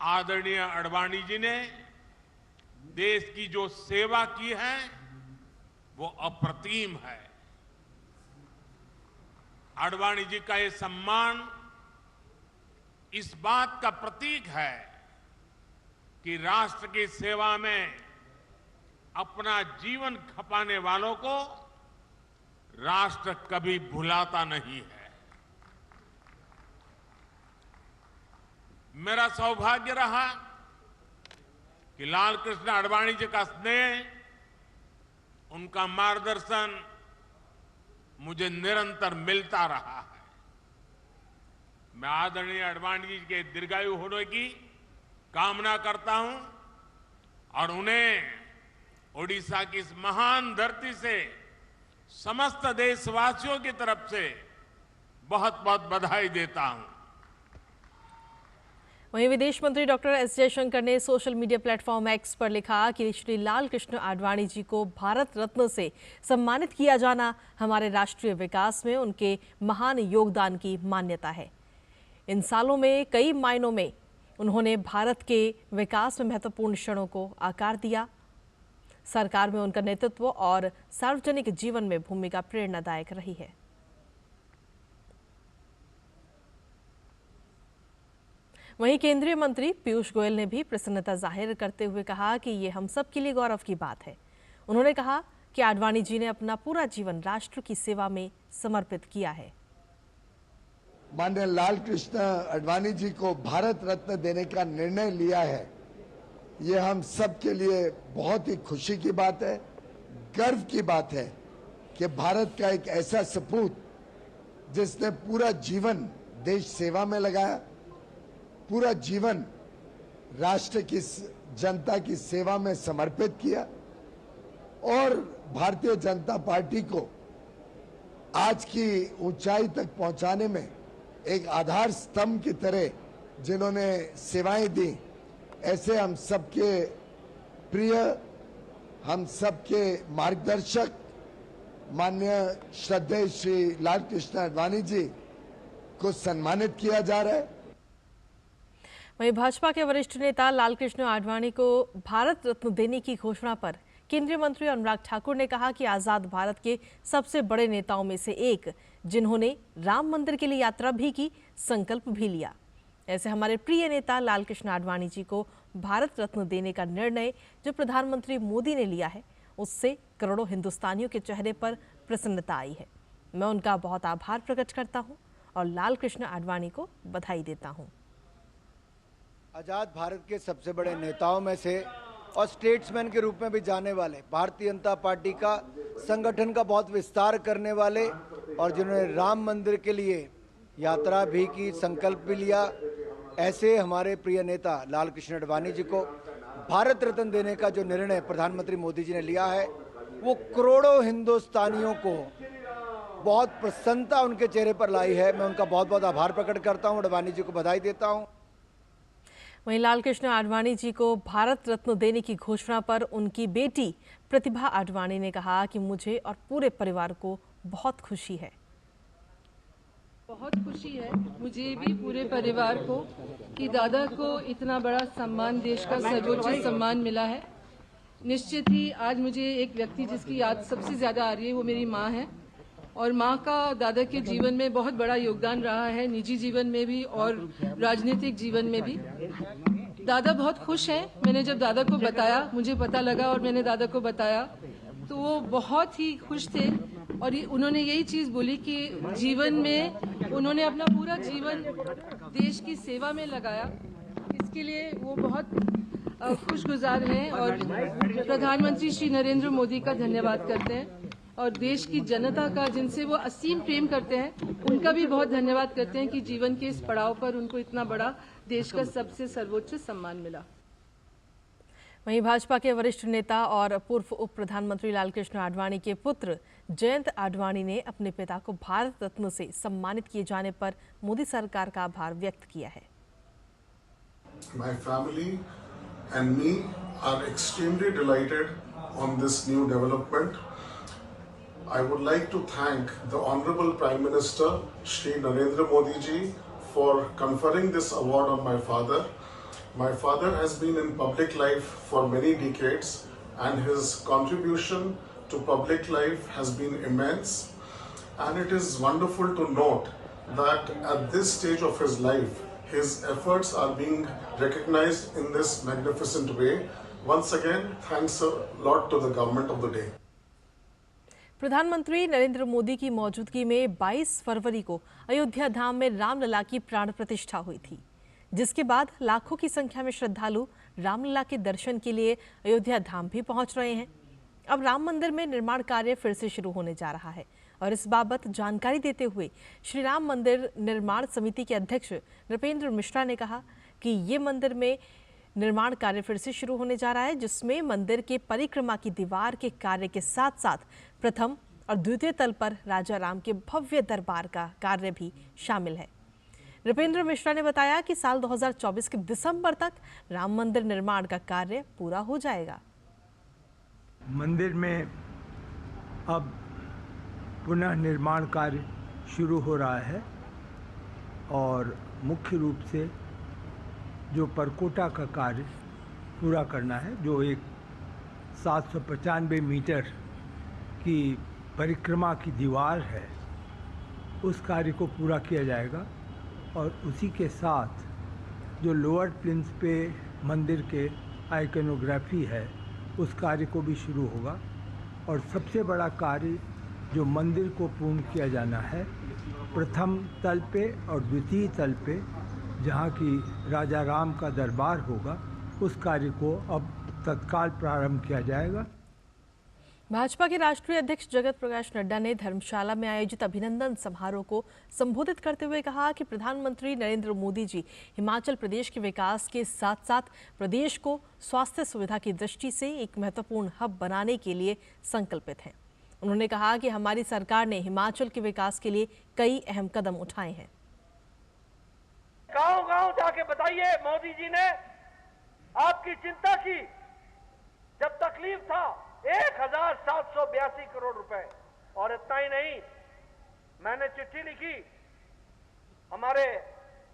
आदरणीय आडवाणी जी ने देश की जो सेवा की है वो अप्रतिम है। आडवाणी जी का ये सम्मान इस बात का प्रतीक है कि राष्ट्र की सेवा में अपना जीवन खपाने वालों को राष्ट्र कभी भुलाता नहीं है। मेरा सौभाग्य रहा कि लालकृष्ण आडवाणी जी का स्नेह, उनका मार्गदर्शन मुझे निरंतर मिलता रहा है। मैं आदरणीय आडवाणी जी के दीर्घायु होने की कामना करता हूं और उन्हें ओडिशा की इस महान धरती से समस्त देशवासियों की तरफ से बहुत बहुत बधाई देता हूं। वहीं विदेश मंत्री डॉक्टर एस जयशंकर ने सोशल मीडिया प्लेटफॉर्म एक्स पर लिखा कि श्री लाल कृष्ण आडवाणी जी को भारत रत्न से सम्मानित किया जाना हमारे राष्ट्रीय विकास में उनके महान योगदान की मान्यता है। इन सालों में कई मायनों में उन्होंने भारत के विकास में महत्वपूर्ण क्षणों को आकार दिया। सरकार में उनका नेतृत्व और सार्वजनिक जीवन में भूमिका प्रेरणादायक रही है। वहीं केंद्रीय मंत्री पीयूष गोयल ने भी प्रसन्नता जाहिर करते हुए कहा कि ये हम सब के लिए गौरव की बात है। उन्होंने कहा कि आडवाणी जी ने अपना पूरा जीवन राष्ट्र की सेवा में समर्पित किया है। माननीय लाल कृष्ण आडवाणी जी को भारत रत्न देने का निर्णय लिया है, ये हम सब के लिए बहुत ही खुशी की बात है, गर्व की बात है कि भारत का एक ऐसा सपूत जिसने पूरा जीवन देश सेवा में लगाया, पूरा जीवन राष्ट्र की जनता की सेवा में समर्पित किया और भारतीय जनता पार्टी को आज की ऊंचाई तक पहुंचाने में एक आधार स्तंभ की तरह जिन्होंने सेवाएं दी, ऐसे हम सबके प्रिय, हम सबके मार्गदर्शक माननीय श्रद्धेय श्री लाल कृष्ण आडवाणी जी को सम्मानित किया जा रहा है। वहीं भाजपा के वरिष्ठ नेता लालकृष्ण आडवाणी को भारत रत्न देने की घोषणा पर केंद्रीय मंत्री अनुराग ठाकुर ने कहा कि आजाद भारत के सबसे बड़े नेताओं में से एक, जिन्होंने राम मंदिर के लिए यात्रा भी की, संकल्प भी लिया। ऐसे हमारे प्रिय नेता लालकृष्ण आडवाणी जी को भारत रत्न देने का निर्णय जो प्रधानमंत्री मोदी ने लिया है, उससे करोड़ों हिंदुस्तानियों के चेहरे पर प्रसन्नता आई है। मैं उनका बहुत आभार प्रकट करता हूं और लालकृष्ण आडवाणी को बधाई देता हूं। आज़ाद भारत के सबसे बड़े नेताओं में से और स्टेट्समैन के रूप में भी जाने वाले, भारतीय जनता पार्टी का संगठन का बहुत विस्तार करने वाले और जिन्होंने राम मंदिर के लिए यात्रा भी की, संकल्प भी लिया, ऐसे हमारे प्रिय नेता लाल कृष्ण आडवाणी जी को भारत रत्न देने का जो निर्णय प्रधानमंत्री मोदी जी ने लिया है, वो करोड़ों हिंदुस्तानियों को बहुत प्रसन्नता उनके चेहरे पर लाई है। मैं उनका बहुत बहुत आभार प्रकट करता हूँ, आडवाणी जी को बधाई देता हूँ। वहीं लालकृष्ण आडवाणी जी को भारत रत्न देने की घोषणा पर उनकी बेटी प्रतिभा आडवाणी ने कहा कि मुझे और पूरे परिवार को बहुत खुशी है। बहुत खुशी है मुझे भी, पूरे परिवार को, कि दादा को इतना बड़ा सम्मान, देश का सर्वोच्च सम्मान मिला है। निश्चित ही आज मुझे एक व्यक्ति जिसकी याद सबसे ज़्यादा आ रही है वो मेरी माँ है, और माँ का दादा के जीवन में बहुत बड़ा योगदान रहा है, निजी जीवन में भी और राजनीतिक जीवन में भी। दादा बहुत खुश हैं। मैंने जब दादा को बताया, मुझे पता लगा और मैंने दादा को बताया, तो वो बहुत ही खुश थे और उन्होंने यही चीज़ बोली कि जीवन में उन्होंने अपना पूरा जीवन देश की सेवा में लगाया। इसके लिए वो बहुत खुशगुजार हैं और प्रधानमंत्री श्री नरेंद्र मोदी का धन्यवाद करते हैं और देश की जनता का, जिनसे वो असीम प्रेम करते हैं, उनका भी बहुत धन्यवाद करते हैं कि जीवन के इस पड़ाव पर उनको इतना बड़ा देश का सबसे सर्वोच्च सम्मान मिला। वहीं भाजपा के वरिष्ठ नेता और पूर्व उप प्रधानमंत्री लालकृष्ण आडवाणी के पुत्र जयंत आडवाणी ने अपने पिता को भारत रत्न से सम्मानित किए जाने पर मोदी सरकार का आभार व्यक्त किया है। My family and me are extremely delighted on this new development. I would like to thank the Honorable Prime Minister Shri Narendra Modi ji for conferring this award on my father. My father has been in public life for many decades and his contribution to public life has been immense, and it is wonderful to note that at this stage of his life his efforts are being recognized in this magnificent way. Once again, thanks a lot to the government of the day. प्रधानमंत्री नरेंद्र मोदी की मौजूदगी में 22 फरवरी को अयोध्या धाम में रामलला की प्राण प्रतिष्ठा हुई थी, जिसके बाद लाखों की संख्या में श्रद्धालु रामलला के दर्शन के लिए अयोध्या धाम भी पहुंच रहे हैं। अब राम मंदिर में निर्माण कार्य फिर से शुरू होने जा रहा है और इस बाबत जानकारी देते हुए श्री राम मंदिर निर्माण समिति के अध्यक्ष नृपेंद्र मिश्रा ने कहा कि ये मंदिर में निर्माण कार्य फिर से शुरू होने जा रहा है, जिसमें मंदिर के परिक्रमा की दीवार के कार्य के साथ साथ प्रथम और द्वितीय तल पर राजा राम के भव्य दरबार का कार्य भी शामिल है। नृपेंद्र मिश्रा ने बताया कि साल 2024 के दिसंबर तक राम मंदिर निर्माण का कार्य पूरा हो जाएगा। मंदिर में अब पुनः निर्माण कार्य शुरू हो रहा है और मुख्य रूप से जो परकोटा का कार्य पूरा करना है, जो एक 795 मीटर की परिक्रमा की दीवार है, उस कार्य को पूरा किया जाएगा और उसी के साथ जो लोअर प्लिंथ पे मंदिर के आइकनोग्राफी है, उस कार्य को भी शुरू होगा। और सबसे बड़ा कार्य जो मंदिर को पूर्ण किया जाना है, प्रथम तल पे और द्वितीय तल पे जहाँ की राजा राम का दरबार होगा, उस कार्य को अब तत्काल प्रारंभ किया जाएगा। भाजपा के राष्ट्रीय अध्यक्ष जगत प्रकाश नड्डा ने धर्मशाला में आयोजित अभिनंदन समारोह को संबोधित करते हुए कहा कि प्रधानमंत्री नरेंद्र मोदी जी हिमाचल प्रदेश के विकास के साथ साथ प्रदेश को स्वास्थ्य सुविधा की दृष्टि से एक महत्वपूर्ण हब बनाने के लिए संकल्पित हैं। उन्होंने कहा कि हमारी सरकार ने हिमाचल के विकास के लिए कई अहम कदम उठाए हैं। गांव-गांव जाके बताइए, मोदी जी ने आपकी चिंता की। जब तकलीफ था 1782 करोड़ रुपए, और इतना ही नहीं, मैंने चिट्ठी लिखी हमारे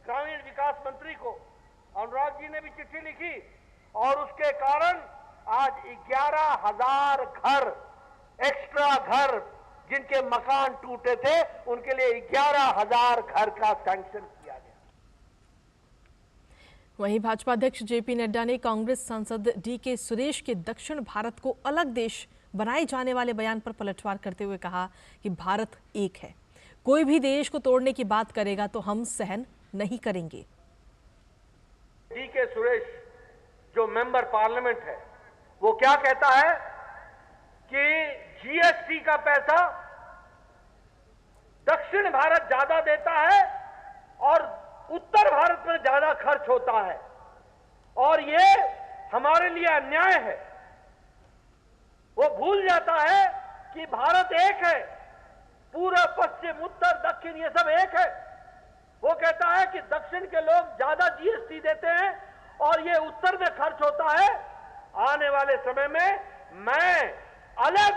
ग्रामीण विकास मंत्री को, अनुराग जी ने भी चिट्ठी लिखी, और उसके कारण आज 11,000 घर, एक्स्ट्रा घर, जिनके मकान टूटे थे, उनके लिए 11,000 घर का सैंक्शन किया गया। वहीं भाजपा अध्यक्ष जेपी नड्डा ने कांग्रेस सांसद डीके सुरेश के दक्षिण भारत को अलग देश बनाए जाने वाले बयान पर पलटवार करते हुए कहा कि भारत एक है, कोई भी देश को तोड़ने की बात करेगा तो हम सहन नहीं करेंगे। डीके सुरेश जो मेंबर पार्लियामेंट है, वो क्या कहता है कि जीएसटी का पैसा दक्षिण भारत ज्यादा देता है और उत्तर भारत में ज्यादा खर्च होता है, और ये हमारे लिए अन्याय है। वो भूल जाता है कि भारत एक है, पूर्व पश्चिम उत्तर दक्षिण ये सब एक है। वो कहता है कि दक्षिण के लोग ज्यादा जीएसटी देते हैं और ये उत्तर में खर्च होता है। आने वाले समय में मैं अलग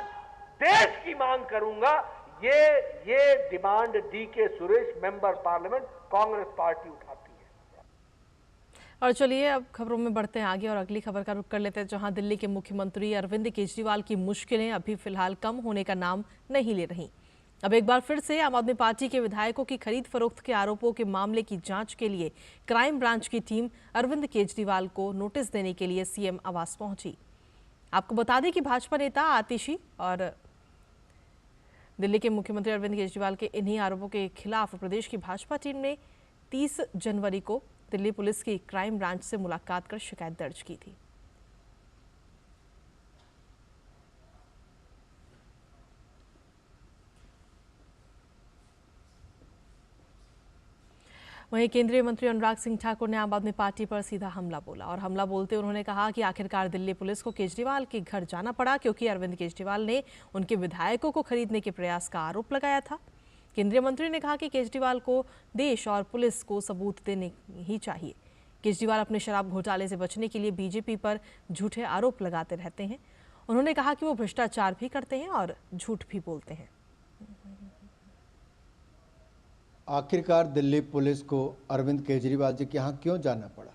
देश की मांग करूंगा। ये demand DK Suresh member parliament Congress party उठाती है। और चलिए अब खबरों में बढ़ते हैं आगे और अगली खबर का रुख कर लेते हैं, जहां दिल्ली के मुख्यमंत्री अरविंद केजरीवाल की मुश्किलें अभी फिलहाल कम होने का नाम नहीं ले रही। अब एक बार फिर से आम आदमी पार्टी के विधायकों की खरीद फरोख्त के आरोपों के मामले की जांच के लिए क्राइम ब्रांच की टीम अरविंद केजरीवाल को नोटिस देने के लिए सीएम आवास पहुंची। आपको बता दें कि भाजपा नेता आतिशी और दिल्ली के मुख्यमंत्री अरविंद केजरीवाल के इन्हीं आरोपों के खिलाफ प्रदेश की भाजपा टीम ने 30 जनवरी को दिल्ली पुलिस की क्राइम ब्रांच से मुलाकात कर शिकायत दर्ज की थी। वहीं केंद्रीय मंत्री अनुराग सिंह ठाकुर ने आम आदमी पार्टी पर सीधा हमला बोला और हमला बोलते उन्होंने कहा कि आखिरकार दिल्ली पुलिस को केजरीवाल के घर जाना पड़ा क्योंकि अरविंद केजरीवाल ने उनके विधायकों को खरीदने के प्रयास का आरोप लगाया था। केंद्रीय मंत्री ने कहा कि केजरीवाल को देश और पुलिस को सबूत देने ही चाहिए। केजरीवाल अपने शराब घोटाले से बचने के लिए बीजेपी पर झूठे आरोप लगाते रहते हैं। उन्होंने कहा कि वो भ्रष्टाचार भी करते हैं और झूठ भी बोलते हैं। आखिरकार दिल्ली पुलिस को अरविंद केजरीवाल जी के यहाँ क्यों जाना पड़ा?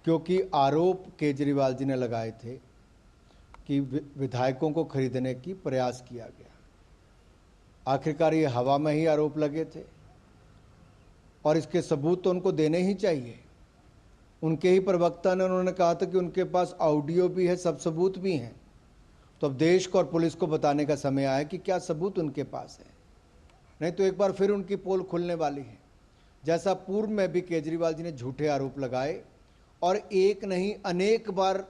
क्योंकि आरोप केजरीवाल जी ने लगाए थे कि विधायकों को खरीदने की प्रयास किया गया। आखिरकार ये हवा में ही आरोप लगे थे और इसके सबूत तो उनको देने ही चाहिए। उनके ही प्रवक्ता ने उन्होंने कहा था कि उनके पास ऑडियो भी है, सब सबूत भी हैं। तो अब देश को और पुलिस को बताने का समय आया कि क्या सबूत उनके पास है, नहीं तो एक बार फिर उनकी पोल खुलने वाली है। जैसा पूर्व में भी केजरीवाल जी ने झूठे आरोप लगाए और एक नहीं अनेक बार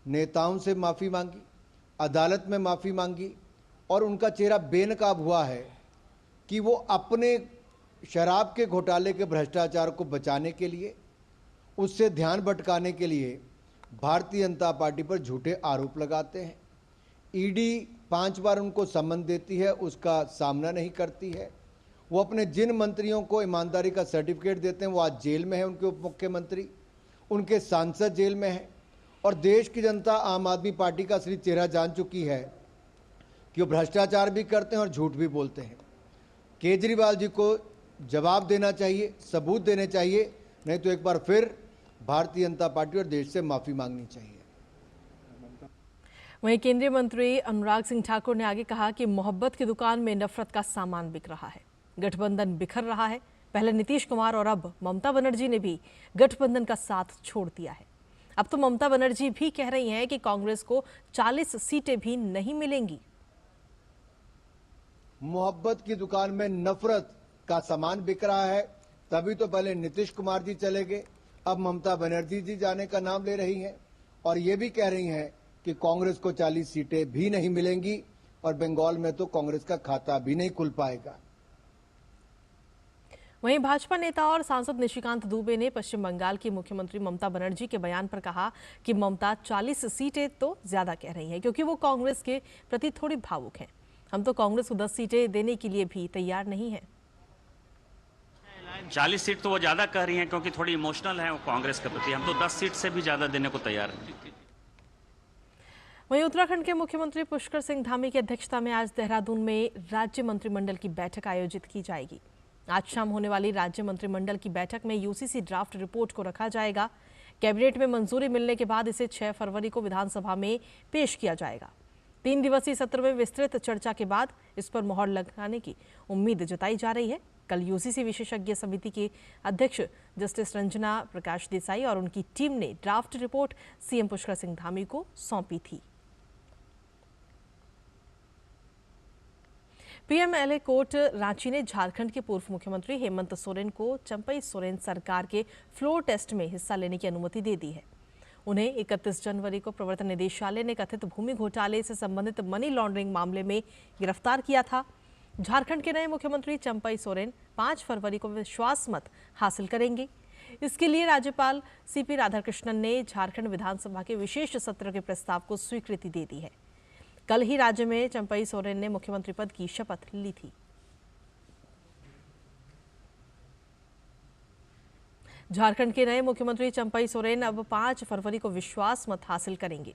नेताओं से माफ़ी मांगी, अदालत में माफ़ी मांगी, और उनका चेहरा बेनकाब हुआ है कि वो अपने शराब के घोटाले के भ्रष्टाचार को बचाने के लिए, उससे ध्यान भटकाने के लिए भारतीय जनता पार्टी पर झूठे आरोप लगाते हैं। ईडी 5 बार उनको सम्मन देती है, उसका सामना नहीं करती है। वो अपने जिन मंत्रियों को ईमानदारी का सर्टिफिकेट देते हैं वो आज जेल में है, उनके उप मुख्यमंत्री, उनके सांसद जेल में हैं। और देश की जनता आम आदमी पार्टी का असली चेहरा जान चुकी है कि वो भ्रष्टाचार भी करते हैं और झूठ भी बोलते हैं। केजरीवाल जी को जवाब देना चाहिए, सबूत देने चाहिए, नहीं तो एक बार फिर भारतीय जनता पार्टी और देश से माफी मांगनी चाहिए। वहीं केंद्रीय मंत्री अनुराग सिंह ठाकुर ने आगे कहा कि मोहब्बत की दुकान में नफरत का सामान बिक रहा है, गठबंधन बिखर रहा है। पहले नीतीश कुमार और अब ममता बनर्जी ने भी गठबंधन का साथ छोड़ दिया है। अब तो ममता बनर्जी भी कह रही हैं कि कांग्रेस को 40 सीटें भी नहीं मिलेंगी। मोहब्बत की दुकान में नफरत का सामान बिक रहा है, तभी तो पहले नीतीश कुमार जी चले गए, अब ममता बनर्जी जी जाने का नाम ले रही हैं और ये भी कह रही हैं कि कांग्रेस को 40 सीटें भी नहीं मिलेंगी और बंगाल में तो कांग्रेस का खाता भी नहीं खुल पाएगा। वहीं भाजपा नेता और सांसद निशिकांत दुबे ने पश्चिम बंगाल की मुख्यमंत्री ममता बनर्जी के बयान पर कहा कि ममता 40 सीटें तो ज्यादा कह रही हैं क्योंकि वो कांग्रेस के प्रति थोड़ी भावुक हैं। हम तो कांग्रेस को 10 सीटें देने के लिए भी तैयार नहीं हैं। 40 सीट तो वो ज्यादा कह रही हैं क्योंकि थोड़ी इमोशनल है वो कांग्रेस के प्रति। हम तो 10 सीट से भी ज्यादा देने को तैयार हैं। वहीं उत्तराखंड के मुख्यमंत्री पुष्कर सिंह धामी की अध्यक्षता में आज देहरादून में राज्य मंत्रिमंडल की बैठक आयोजित की जाएगी। आज शाम होने वाली राज्य मंत्रिमंडल की बैठक में यूसीसी ड्राफ्ट रिपोर्ट को रखा जाएगा। कैबिनेट में मंजूरी मिलने के बाद इसे 6 फरवरी को विधानसभा में पेश किया जाएगा। 3 दिवसीय सत्र में विस्तृत चर्चा के बाद इस पर मुहर लगाने की उम्मीद जताई जा रही है। कल यूसीसी विशेषज्ञ समिति के अध्यक्ष जस्टिस रंजना प्रकाश देसाई और उनकी टीम ने draft report CM Pushkar Singh Dhami को सौंपी थी। पीएमएलए कोर्ट रांची ने झारखंड के पूर्व मुख्यमंत्री हेमंत सोरेन को चंपई सोरेन सरकार के फ्लोर टेस्ट में हिस्सा लेने की अनुमति दे दी है। उन्हें 31 जनवरी को प्रवर्तन निदेशालय ने कथित भूमि घोटाले से संबंधित मनी लॉन्ड्रिंग मामले में गिरफ्तार किया था। झारखंड के नए मुख्यमंत्री चंपई सोरेन 5 फरवरी को विश्वास मत हासिल करेंगे। इसके लिए राज्यपाल सीपी राधाकृष्णन ने झारखंड विधानसभा के विशेष सत्र के प्रस्ताव को स्वीकृति दे दी है। कल ही राज्य में चंपई सोरेन ने मुख्यमंत्री पद की शपथ ली थी। झारखंड के नए मुख्यमंत्री चंपई सोरेन अब 5 फरवरी को विश्वास मत हासिल करेंगे।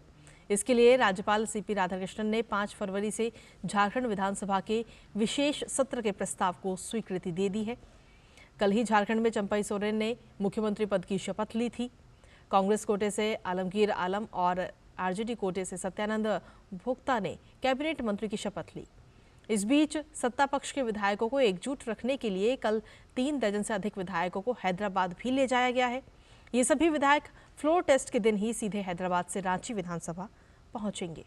इसके लिए राज्यपाल सीपी राधाकृष्णन ने 5 फरवरी से झारखंड विधानसभा के विशेष सत्र के प्रस्ताव को स्वीकृति दे दी है। कल ही झारखंड में चंपई सोरेन ने मुख्यमंत्री पद की शपथ ली थी। कांग्रेस कोटे से आलमगीर आलम और आरजेडी कोटे से सत्यानंद भोक्ता ने कैबिनेट मंत्री की शपथ ली। इस बीच सत्ता पक्ष के विधायकों को एकजुट रखने के लिए कल 3 दर्जन से अधिक विधायकों को हैदराबाद भी ले जाया गया है। ये सभी विधायक फ्लोर टेस्ट के दिन ही सीधे हैदराबाद से रांची विधानसभा पहुंचेंगे।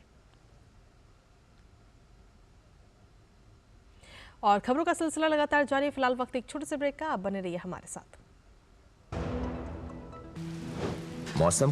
और खबरों का सिलसिला लगातार जारी। फिलहाल वक्त एक छोटे से ब्रेक का, आप बने रहिए हमारे साथ। मौसम